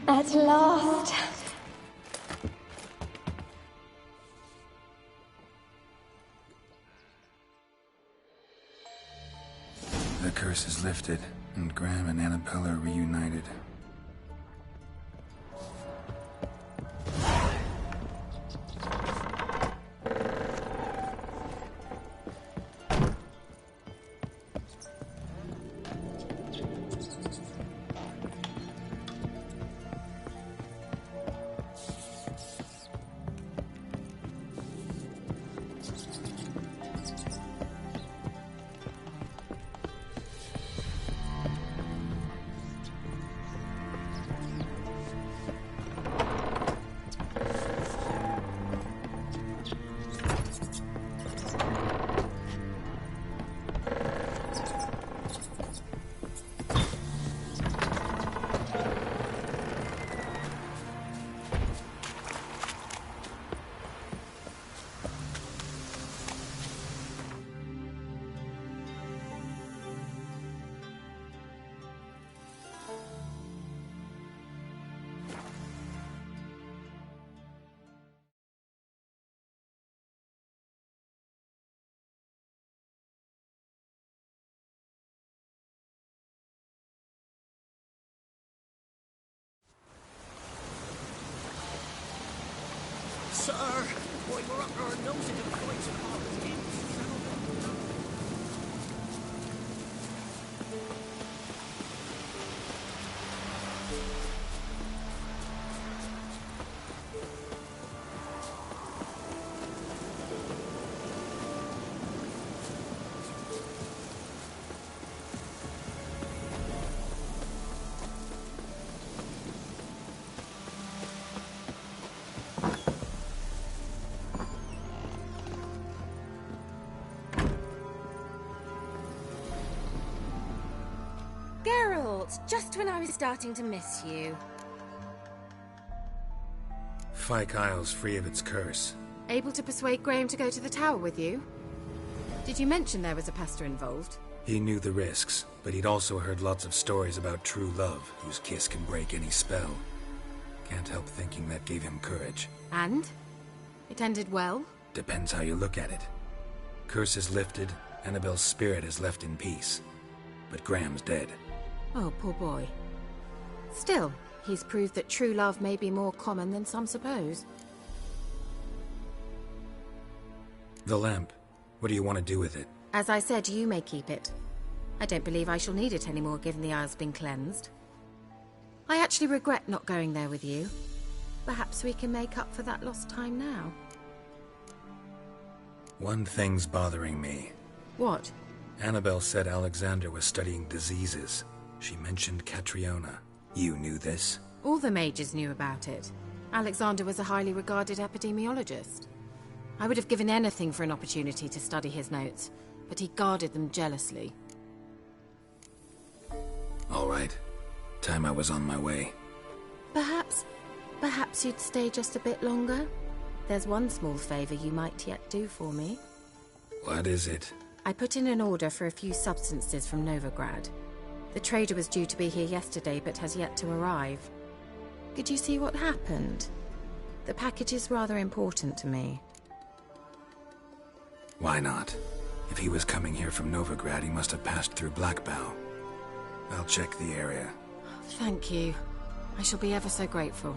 At last. The curse is lifted, and Graham and Annabelle are reunited. Sir, boy, we're up our nose into the fights and all this game. Geralt, just when I was starting to miss you. Fyke Isle's free of its curse. Able to persuade Graham to go to the tower with you? Did you mention there was a pester involved? He knew the risks, but he'd also heard lots of stories about true love, whose kiss can break any spell. Can't help thinking that gave him courage. And? It ended well? Depends how you look at it. Curse is lifted, Annabelle's spirit is left in peace. But Graham's dead. Oh, poor boy. Still, he's proved that true love may be more common than some suppose. The lamp. What do you want to do with it? As I said, you may keep it. I don't believe I shall need it anymore, given the Isle's been cleansed. I actually regret not going there with you. Perhaps we can make up for that lost time now. One thing's bothering me. What? Annabelle said Alexander was studying diseases. She mentioned Catriona. You knew this? All the mages knew about it. Alexander was a highly regarded epidemiologist. I would have given anything for an opportunity to study his notes, but he guarded them jealously. All right. Time I was on my way. Perhaps you'd stay just a bit longer? There's one small favor you might yet do for me. What is it? I put in an order for a few substances from Novigrad. The trader was due to be here yesterday, but has yet to arrive. Could you see what happened? The package is rather important to me. Why not? If he was coming here from Novigrad, he must have passed through Blackbough. I'll check the area. Thank you. I shall be ever so grateful.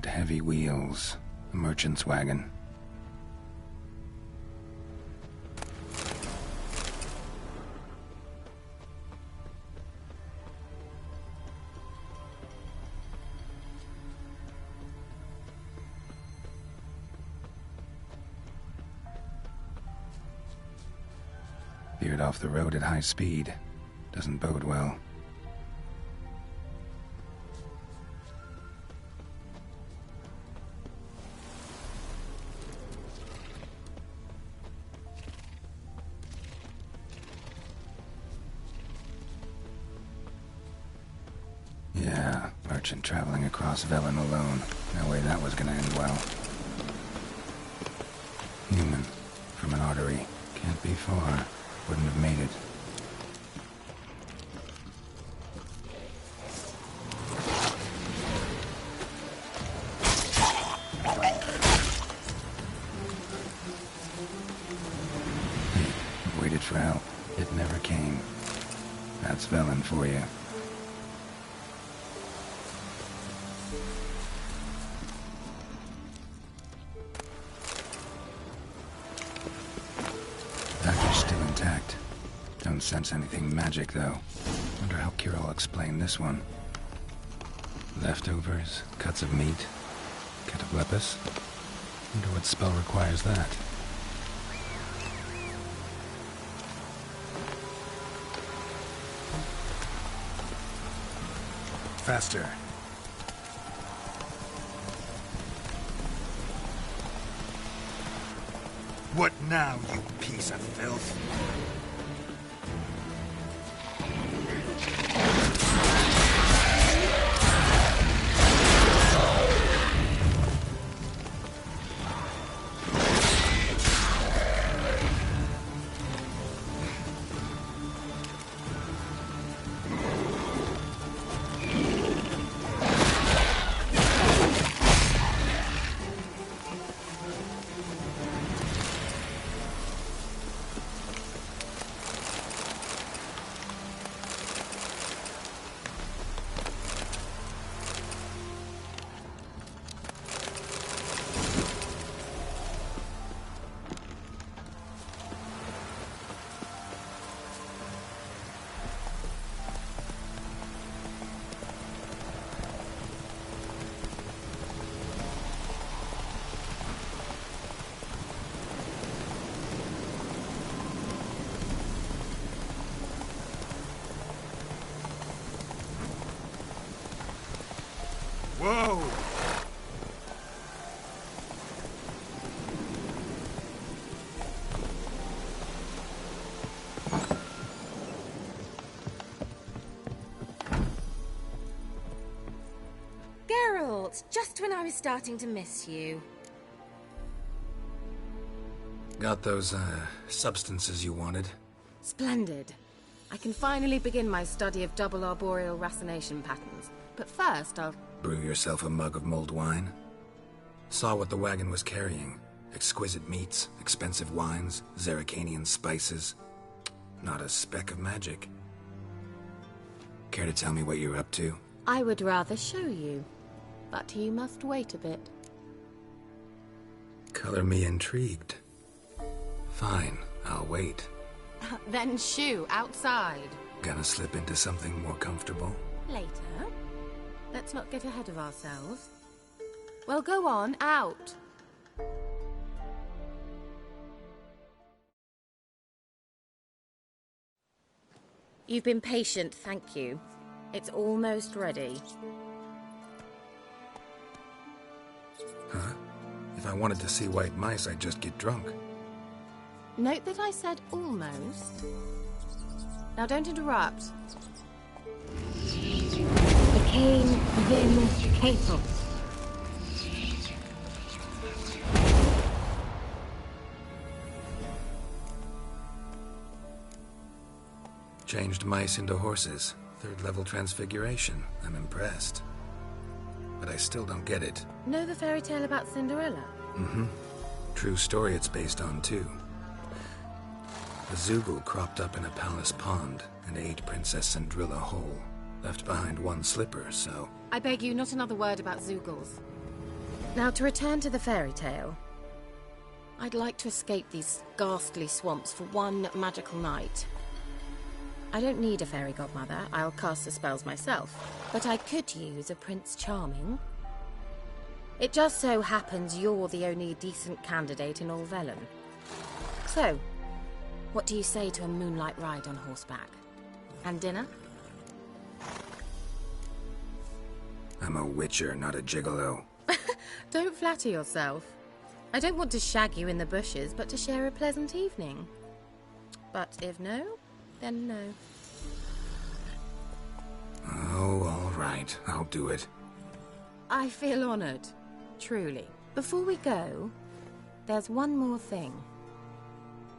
Bright, heavy wheels. A merchant's wagon. Veered off the road at high speed. Doesn't bode well. Yeah, merchant traveling across Velen alone. No way that was gonna end well. Human. From an artery. Can't be far. Wouldn't have made it. Waited for help. It never came. That's Velen for you. Package still intact. Don't sense anything magic, though. Wonder how Kira will explain this one. Leftovers, cuts of meat, cataplepis. Wonder what spell requires that. Faster. What now, you piece of filth? Whoa! Geralt, just when I was starting to miss you. Got those, substances you wanted? Splendid. I can finally begin my study of double arboreal racination patterns. But first, I'll... Brew yourself a mug of mulled wine? Saw what the wagon was carrying. Exquisite meats, expensive wines, Zerrikanian spices. Not a speck of magic. Care to tell me what you're up to? I would rather show you. But you must wait a bit. Color me intrigued. Fine, I'll wait. Then shoo, outside. Gonna slip into something more comfortable? Later. Let's not get ahead of ourselves. Well, go on, out. You've been patient, thank you. It's almost ready. Huh? If I wanted to see white mice, I'd just get drunk. Note that I said almost. Now don't interrupt. Arcane Vim Capel. Changed mice into horses. 3rd level transfiguration. I'm impressed. But I still don't get it. Know the fairy tale about Cinderella? Mm-hmm. True story it's based on, too. A Zoogle cropped up in a palace pond and ate Princess Cinderella whole. Left behind one slipper, so... I beg you, not another word about Zoogles. Now, to return to the fairy tale. I'd like to escape these ghastly swamps for one magical night. I don't need a fairy godmother, I'll cast the spells myself. But I could use a Prince Charming. It just so happens you're the only decent candidate in all Velen. So, what do you say to a moonlight ride on horseback? And dinner? I'm a witcher, not a gigolo. Don't flatter yourself. I don't want to shag you in the bushes, but to share a pleasant evening. But if no, then no. Oh, all right. I'll do it. I feel honored. Truly. Before we go, there's one more thing.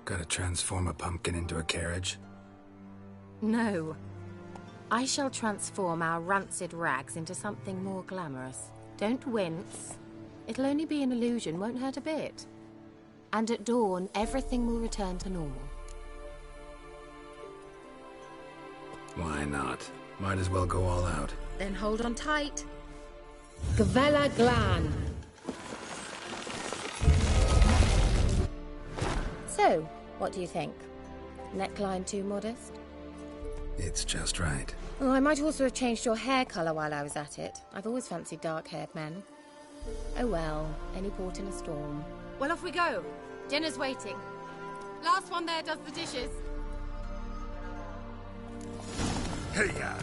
Gotta transform a pumpkin into a carriage? No. I shall transform our rancid rags into something more glamorous. Don't wince. It'll only be an illusion, won't hurt a bit. And at dawn, everything will return to normal. Why not? Might as well go all out. Then hold on tight. Gavella Glan. So, what do you think? Neckline too modest? It's just right. Oh, I might also have changed your hair colour while I was at it. I've always fancied dark-haired men. Oh well, any port in a storm. Well, off we go. Dinner's waiting. Last one there does the dishes. Hey-ya!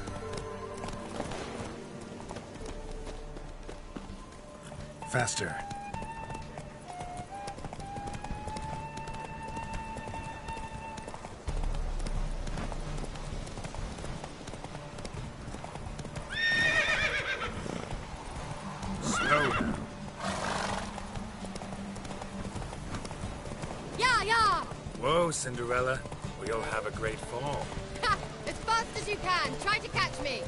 Faster. Slow down. Yeah! Whoa, Cinderella. We'll have a great fall. As fast as you can. Try to catch me.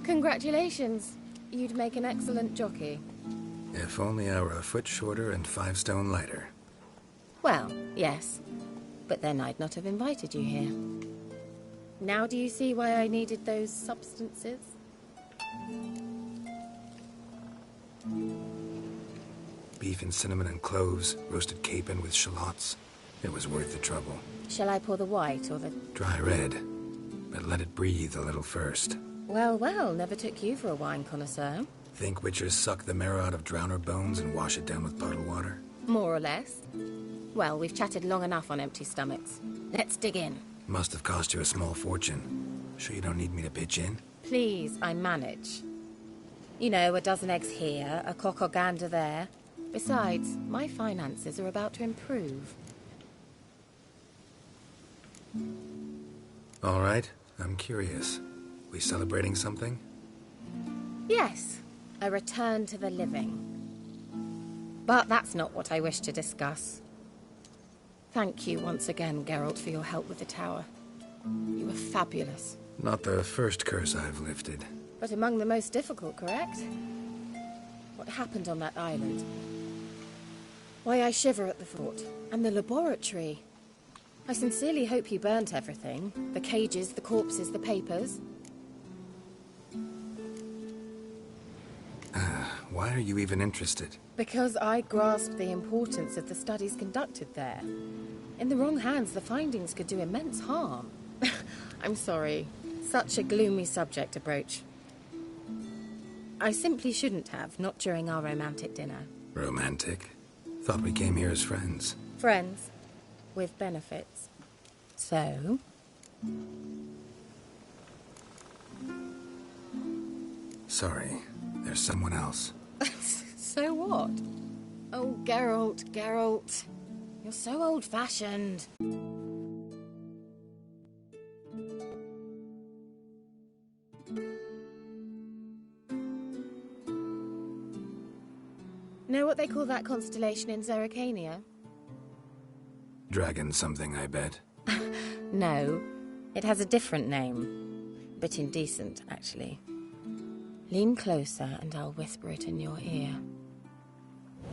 Congratulations. You'd make an excellent jockey. If only I were a foot shorter and 5 stone lighter. Well, yes. But then I'd not have invited you here. Now do you see why I needed those substances? Beef and cinnamon and cloves, roasted capon with shallots. It was worth the trouble. Shall I pour the white or the... Dry red, but let it breathe a little first. Well, well, never took you for a wine connoisseur. Think witchers suck the marrow out of drowner bones and wash it down with puddle water? More or less. Well, we've chatted long enough on empty stomachs. Let's dig in. Must have cost you a small fortune. Sure you don't need me to pitch in? Please, I manage. You know, a dozen eggs here, a cock or gander there. Besides, my finances are about to improve. All right, I'm curious. We celebrating something? Yes, a return to the living. But that's not what I wish to discuss. Thank you once again, Geralt, for your help with the tower. You were fabulous. Not the first curse I've lifted. But among the most difficult, correct? What happened on that island? Why, I shiver at the thought. And the laboratory. I sincerely hope you burnt everything. The cages, the corpses, the papers. Why are you even interested? Because I grasped the importance of the studies conducted there. In the wrong hands, the findings could do immense harm. I'm sorry. Such a gloomy subject to broach. I simply shouldn't have, not during our romantic dinner. Romantic? Thought we came here as friends. Friends. With benefits. So? Sorry. There's someone else. So what? Oh, Geralt. You're so old-fashioned. Know what they call that constellation in Zerrikania? Dragon something, I bet. No, it has a different name. A bit indecent, actually. Lean closer and I'll whisper it in your ear.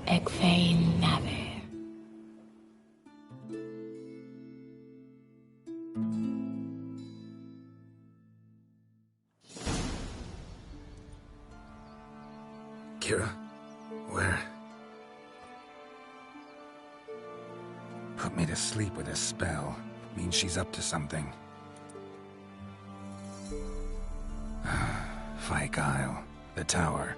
Egwene Navi. Kira? Where? Put me to sleep with a spell. Means she's up to something. Fyke Isle. The tower.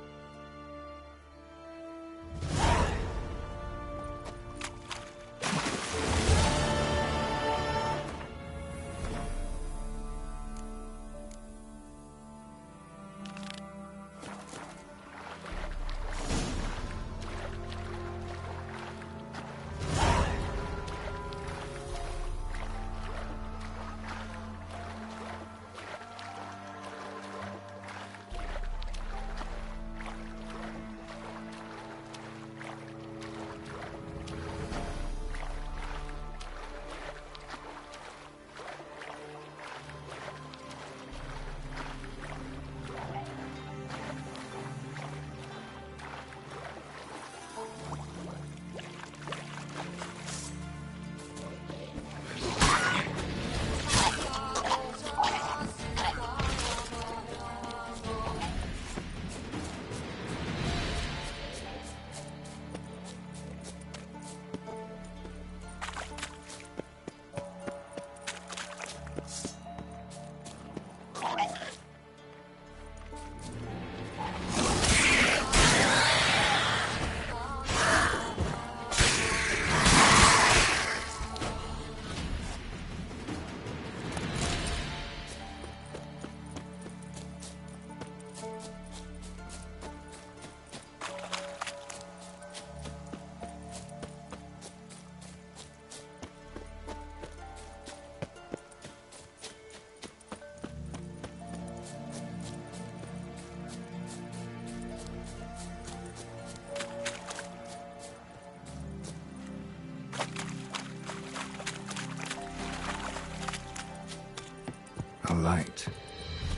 A light.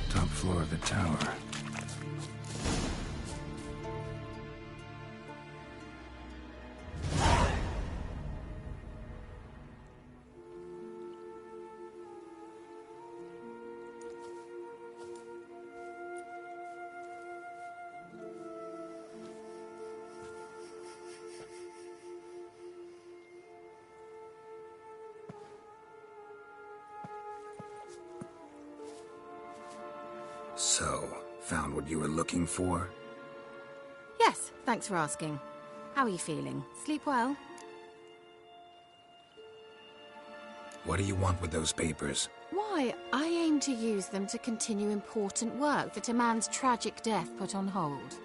Top floor of the tower. So, found what you were looking for? Yes, thanks for asking. How are you feeling? Sleep well? What do you want with those papers? Why, I aim to use them to continue important work that a man's tragic death put on hold.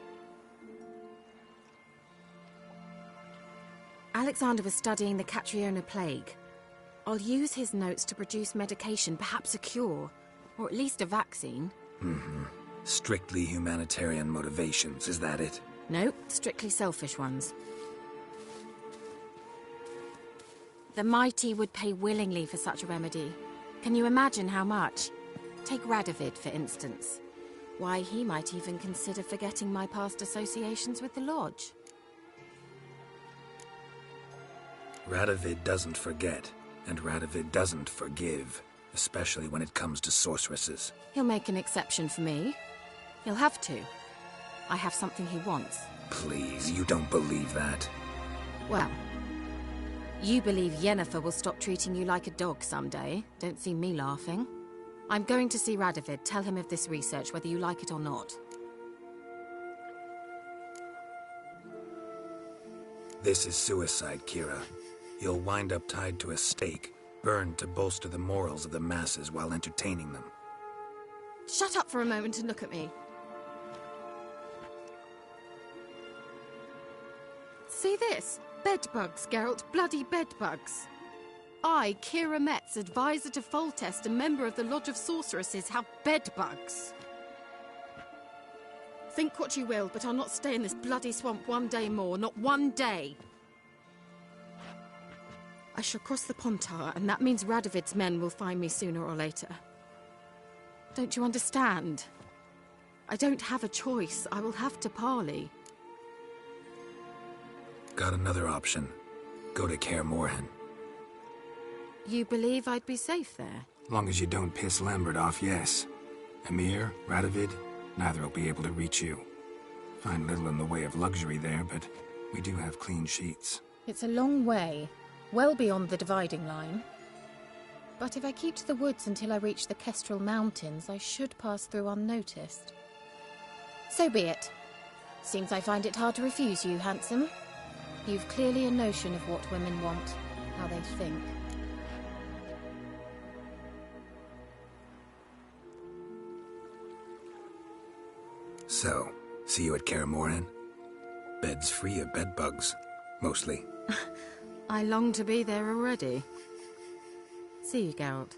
Alexander was studying the Catriona plague. I'll use his notes to produce medication, perhaps a cure, or at least a vaccine. Mm-hmm. Strictly humanitarian motivations, is that it? Nope, strictly selfish ones. The mighty would pay willingly for such a remedy. Can you imagine how much? Take Radovid, for instance. Why, he might even consider forgetting my past associations with the Lodge. Radovid doesn't forget, and Radovid doesn't forgive, especially when it comes to sorceresses. He'll make an exception for me. He'll have to. I have something he wants. Please, you don't believe that. Well, you believe Yennefer will stop treating you like a dog someday. Don't see me laughing. I'm going to see Radovid. Tell him of this research, whether you like it or not. This is suicide, Kira. You'll wind up tied to a stake, burned to bolster the morals of the masses while entertaining them. Shut up for a moment and look at me. See this? Bedbugs, Geralt. Bloody bedbugs. I, Kira Metz, advisor to Foltest and member of the Lodge of Sorceresses, have bedbugs. Think what you will, but I'll not stay in this bloody swamp one day more. Not one day. I shall cross the Pontar, and that means Radovid's men will find me sooner or later. Don't you understand? I don't have a choice. I will have to parley. Got another option. Go to Kaer Morhen. You believe I'd be safe there? Long as you don't piss Lambert off, yes. Emhyr, Radovid, neither will be able to reach you. Find little in the way of luxury there, but we do have clean sheets. It's a long way, well beyond the dividing line. But if I keep to the woods until I reach the Kestrel Mountains, I should pass through unnoticed. So be it. Seems I find it hard to refuse you, handsome. You've clearly a notion of what women want, how they think. So, see you at Kaer Morhen? Beds free of bedbugs, mostly. I long to be there already. See you, Geralt.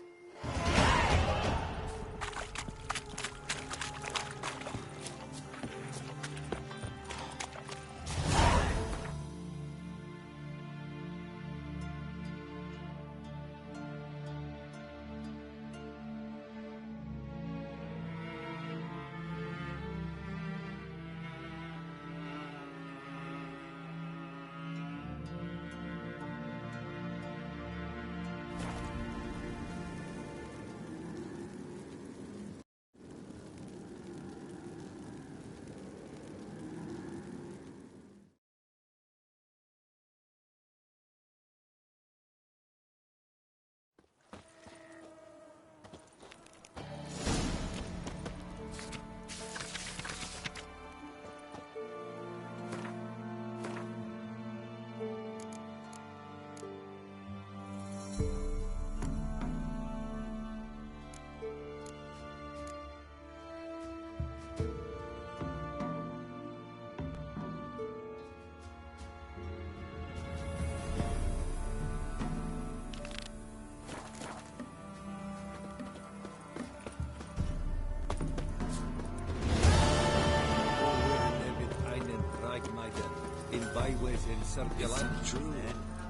It's true.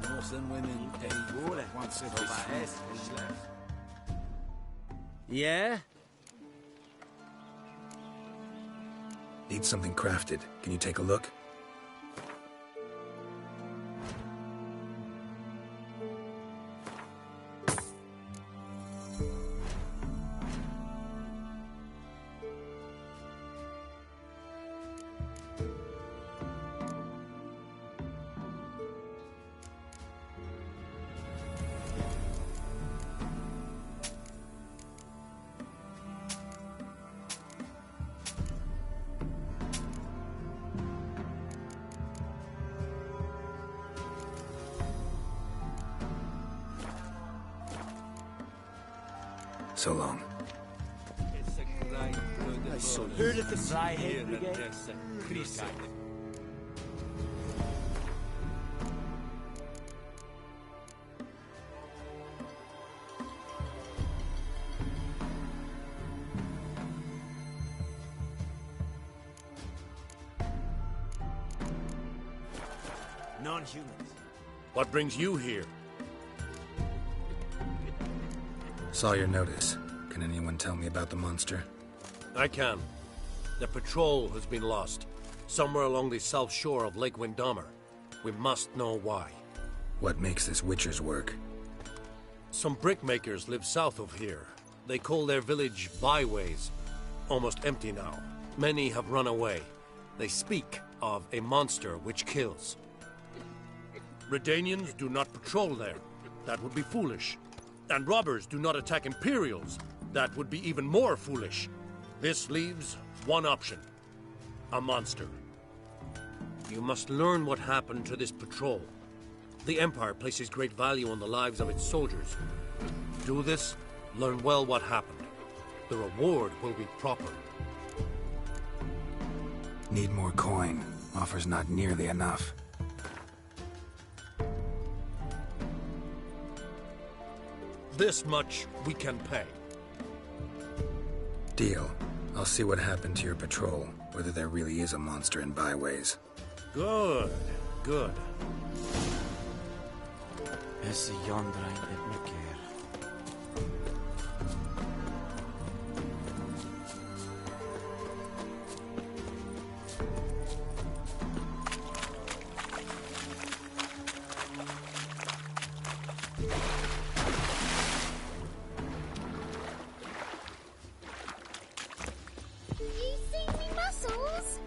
Northern women once every 6 months. Yeah? Need something crafted. Can you take a look? So long. Heard of the Fryhead Brigade? Non-humans. What brings you here? Saw your notice. Can anyone tell me about the monster? I can. The patrol has been lost. Somewhere along the south shore of Lake Windammer. We must know why. What makes this Witcher's work? Some brickmakers live south of here. They call their village Byways. Almost empty now. Many have run away. They speak of a monster which kills. Redanians do not patrol there. That would be foolish. And robbers do not attack Imperials. That would be even more foolish. This leaves one option. A monster. You must learn what happened to this patrol. The Empire places great value on the lives of its soldiers. Do this, learn well what happened. The reward will be proper. Need more coin. Offer's not nearly enough. this much we can pay. Deal. I'll see what happened to your patrol, whether there really is a monster in byways. Good, good. Esse Yondrain et Nuker. You see me muscles?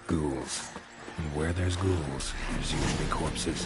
Ghouls. And where there's ghouls, there's usually corpses.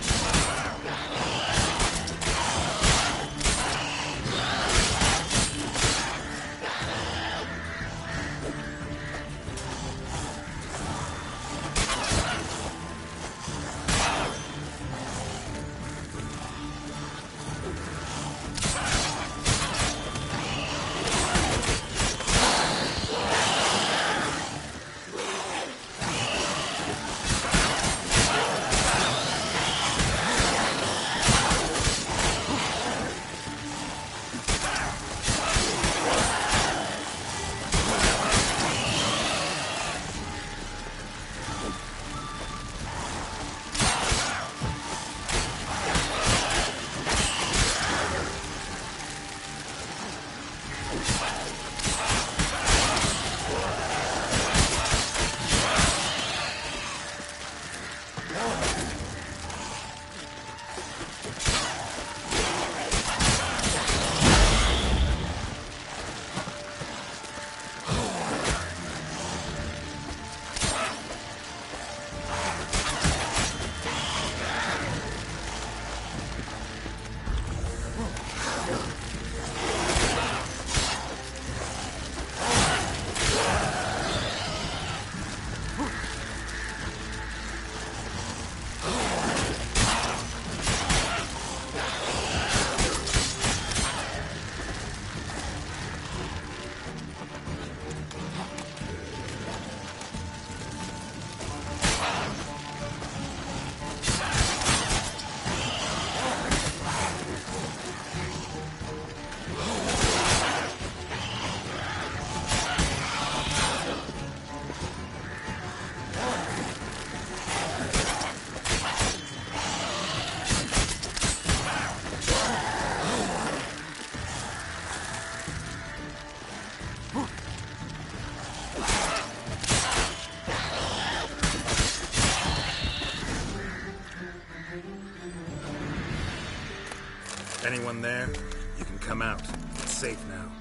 Anyone there? You can come out. It's safe now.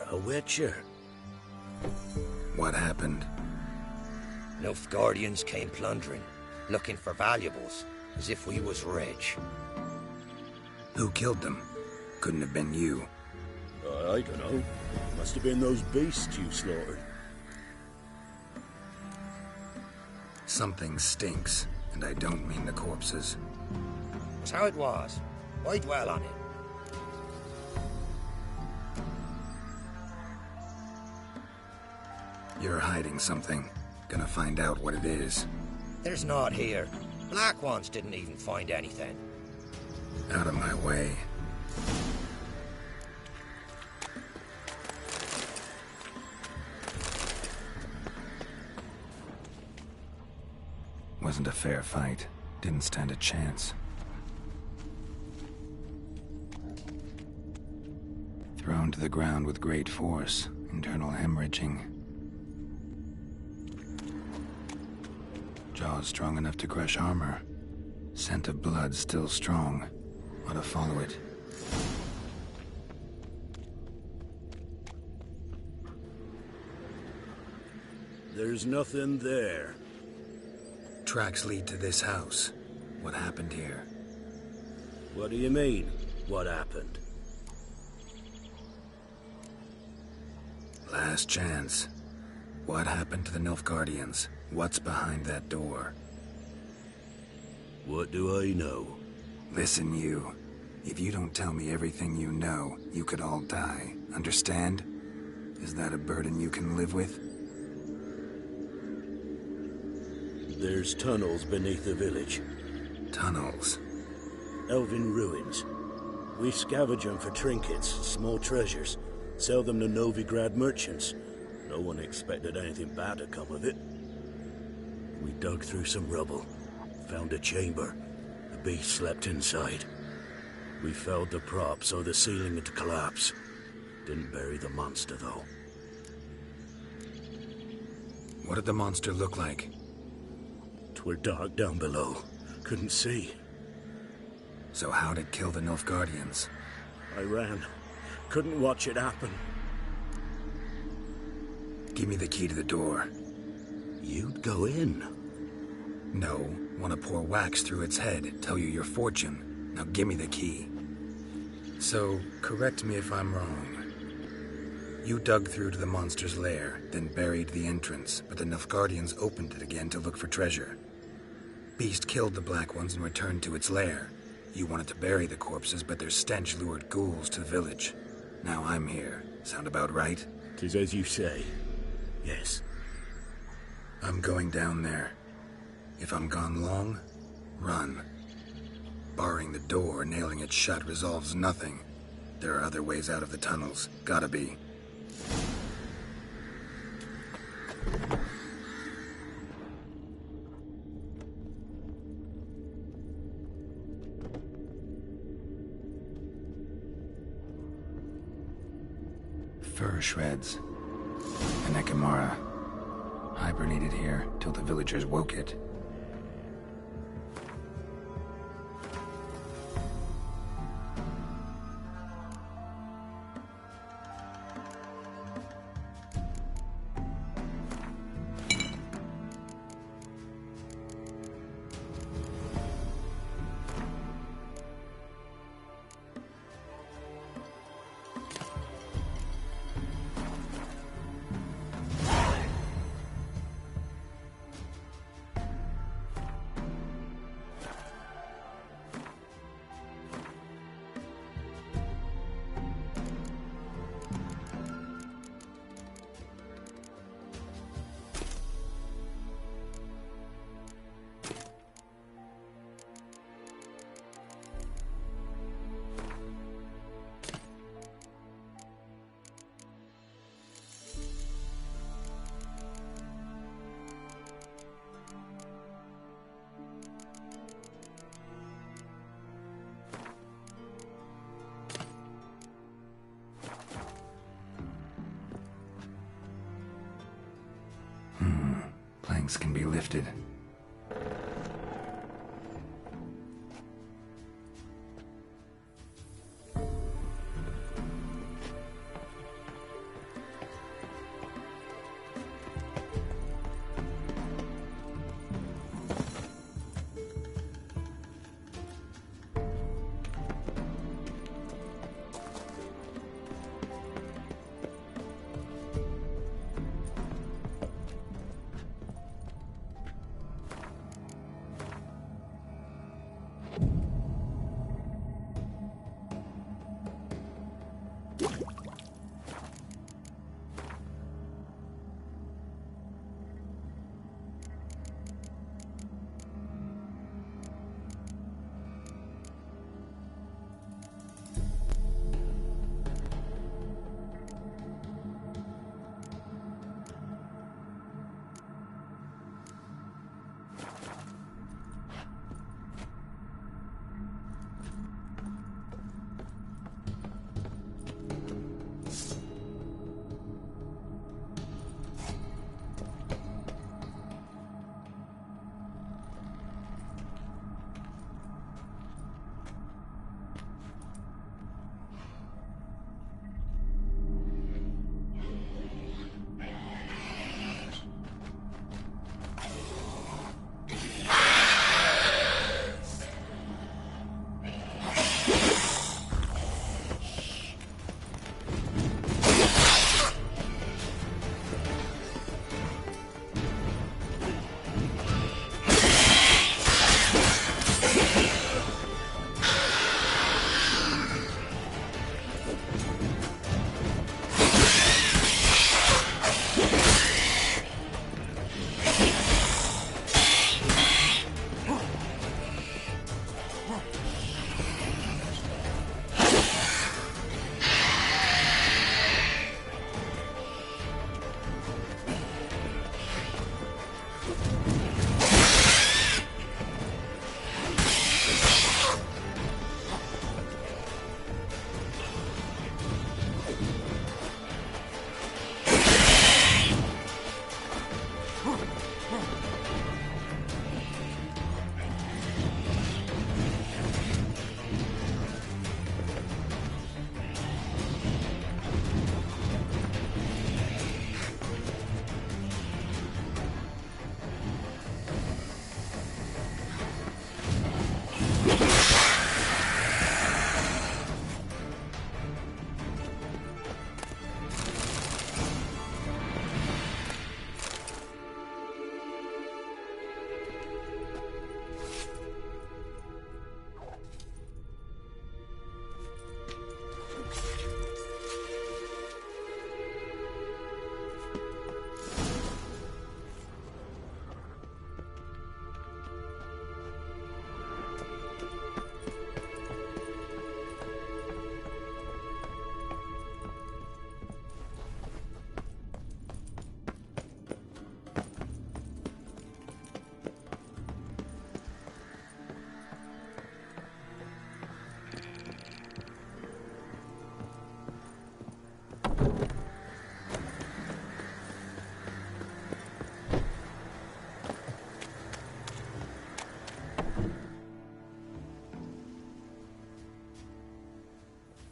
A Witcher. What happened? Nilfgaardians came plundering, looking for valuables, as if we was rich. Who killed them? Couldn't have been you. I don't know. Must have been those beasts you slaughtered. Something stinks, and I don't mean the corpses. That's how it was. Why dwell on it? You're hiding something. Gonna find out what it is. There's naught here. Black ones didn't even find anything. Out of my way. Wasn't a fair fight. Didn't stand a chance. Thrown to the ground with great force. Internal hemorrhaging. Jaws strong enough to crush armor. Scent of blood still strong. Ought to follow it. There's nothing there. Tracks lead to this house. What happened here? What do you mean, what happened? Last chance. What happened to the Nilfgaardians? What's behind that door? What do I know? Listen, you. If you don't tell me everything you know, you could all die. Understand? Is that a burden you can live with? There's tunnels beneath the village. Tunnels? Elven ruins. We scavenge them for trinkets, small treasures. Sell them to Novigrad merchants. No one expected anything bad to come of it. We dug through some rubble. Found a chamber. The beast slept inside. We felled the prop so the ceiling had collapsed. Didn't bury the monster, though. What did the monster look like? 'Twere dark down below. Couldn't see. So how'd it kill the Nilfgaardians? I ran. Couldn't watch it happen. Give me the key to the door. You'd go in? No. Want to pour wax through its head, tell you your fortune. Now give me the key. So, correct me if I'm wrong. You dug through to the monster's lair, then buried the entrance, but the Nilfgaardians opened it again to look for treasure. Beast killed the Black Ones and returned to its lair. You wanted to bury the corpses, but their stench lured ghouls to the village. Now I'm here. Sound about right? 'Tis as you say. Yes. I'm going down there. If I'm gone long, run. Barring the door, nailing it shut resolves nothing. There are other ways out of the tunnels. Gotta be. Fur shreds. An Ekimara. Hibernated here till the villagers woke it. planks can be lifted.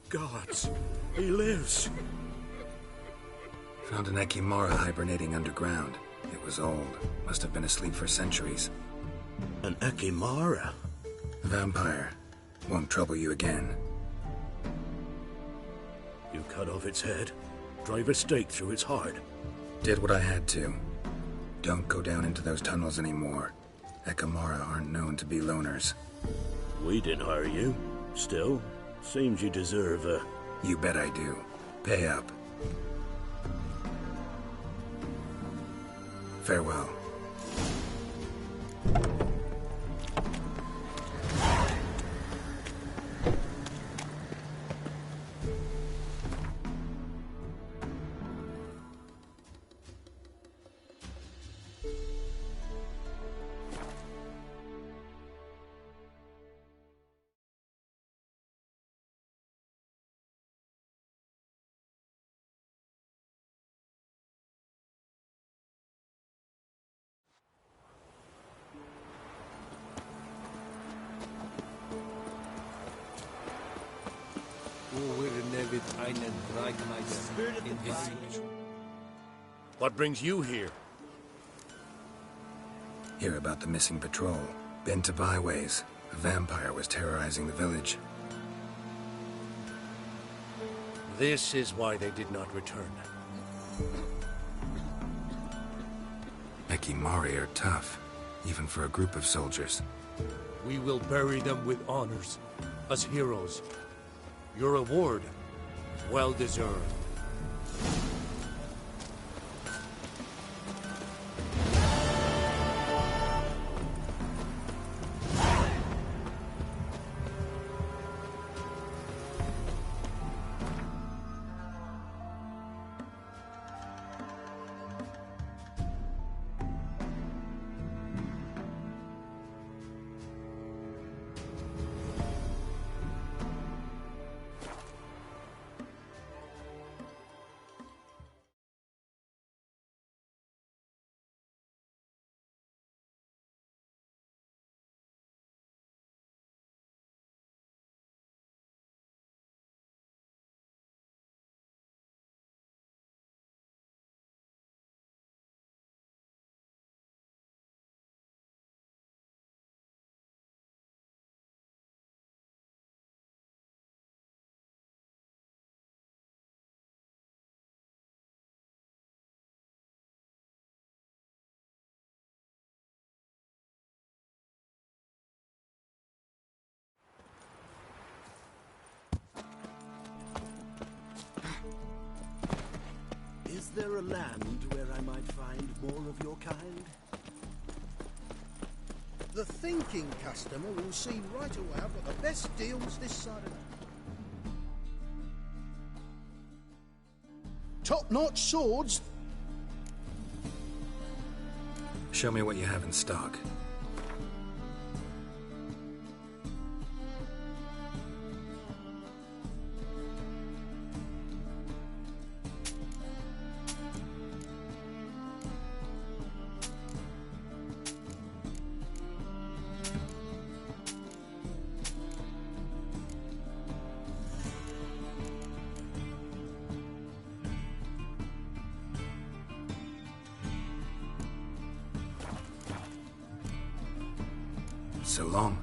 Gods, he lives. Found an Ekimara hibernating underground. It was old. Must have been asleep for centuries. An Ekimara? Vampire. Won't trouble you again. You cut off its head, drive a stake through its heart. Did what I had to. Don't go down into those tunnels anymore. Ekimara aren't known to be loners. We didn't hire you. Still, seems you deserve a... You bet I do. Pay up. Farewell. wird einen Dreigmeister in His. What brings you here? Hear about the missing patrol. Been to byways. A vampire was terrorizing the village. This is why they did not return. Ekimari are tough, even for a group of soldiers. We will bury them with honors, as heroes. Your reward, well deserved. Is there a land where I might find more of your kind? The thinking customer will see right away I've got the best deals this side of the... Top-notch swords. Show me what you have in stock. So long.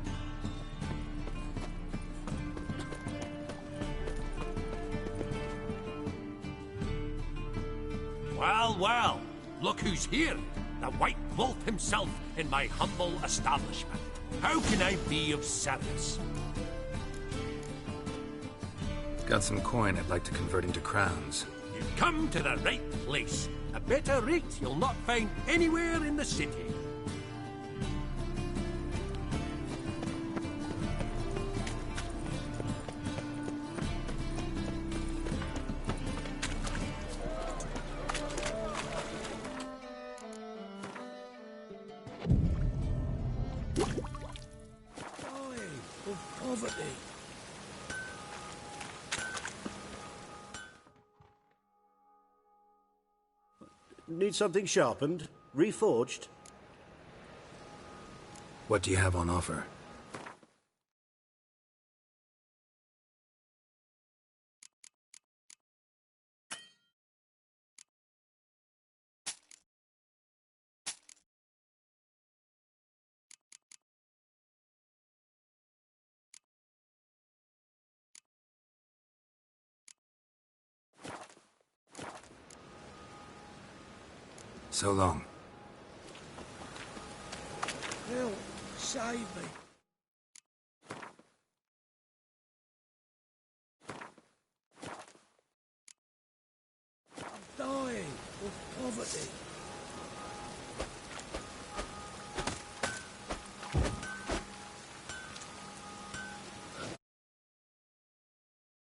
Well, well, look who's here. The White Wolf himself in my humble establishment. How can I be of service? Got some coin I'd like to convert into crowns. You've come to the right place. A better rate you'll not find anywhere in the city. Need something sharpened? Reforged? What do you have on offer? So long. Help, save me. I'm dying of poverty.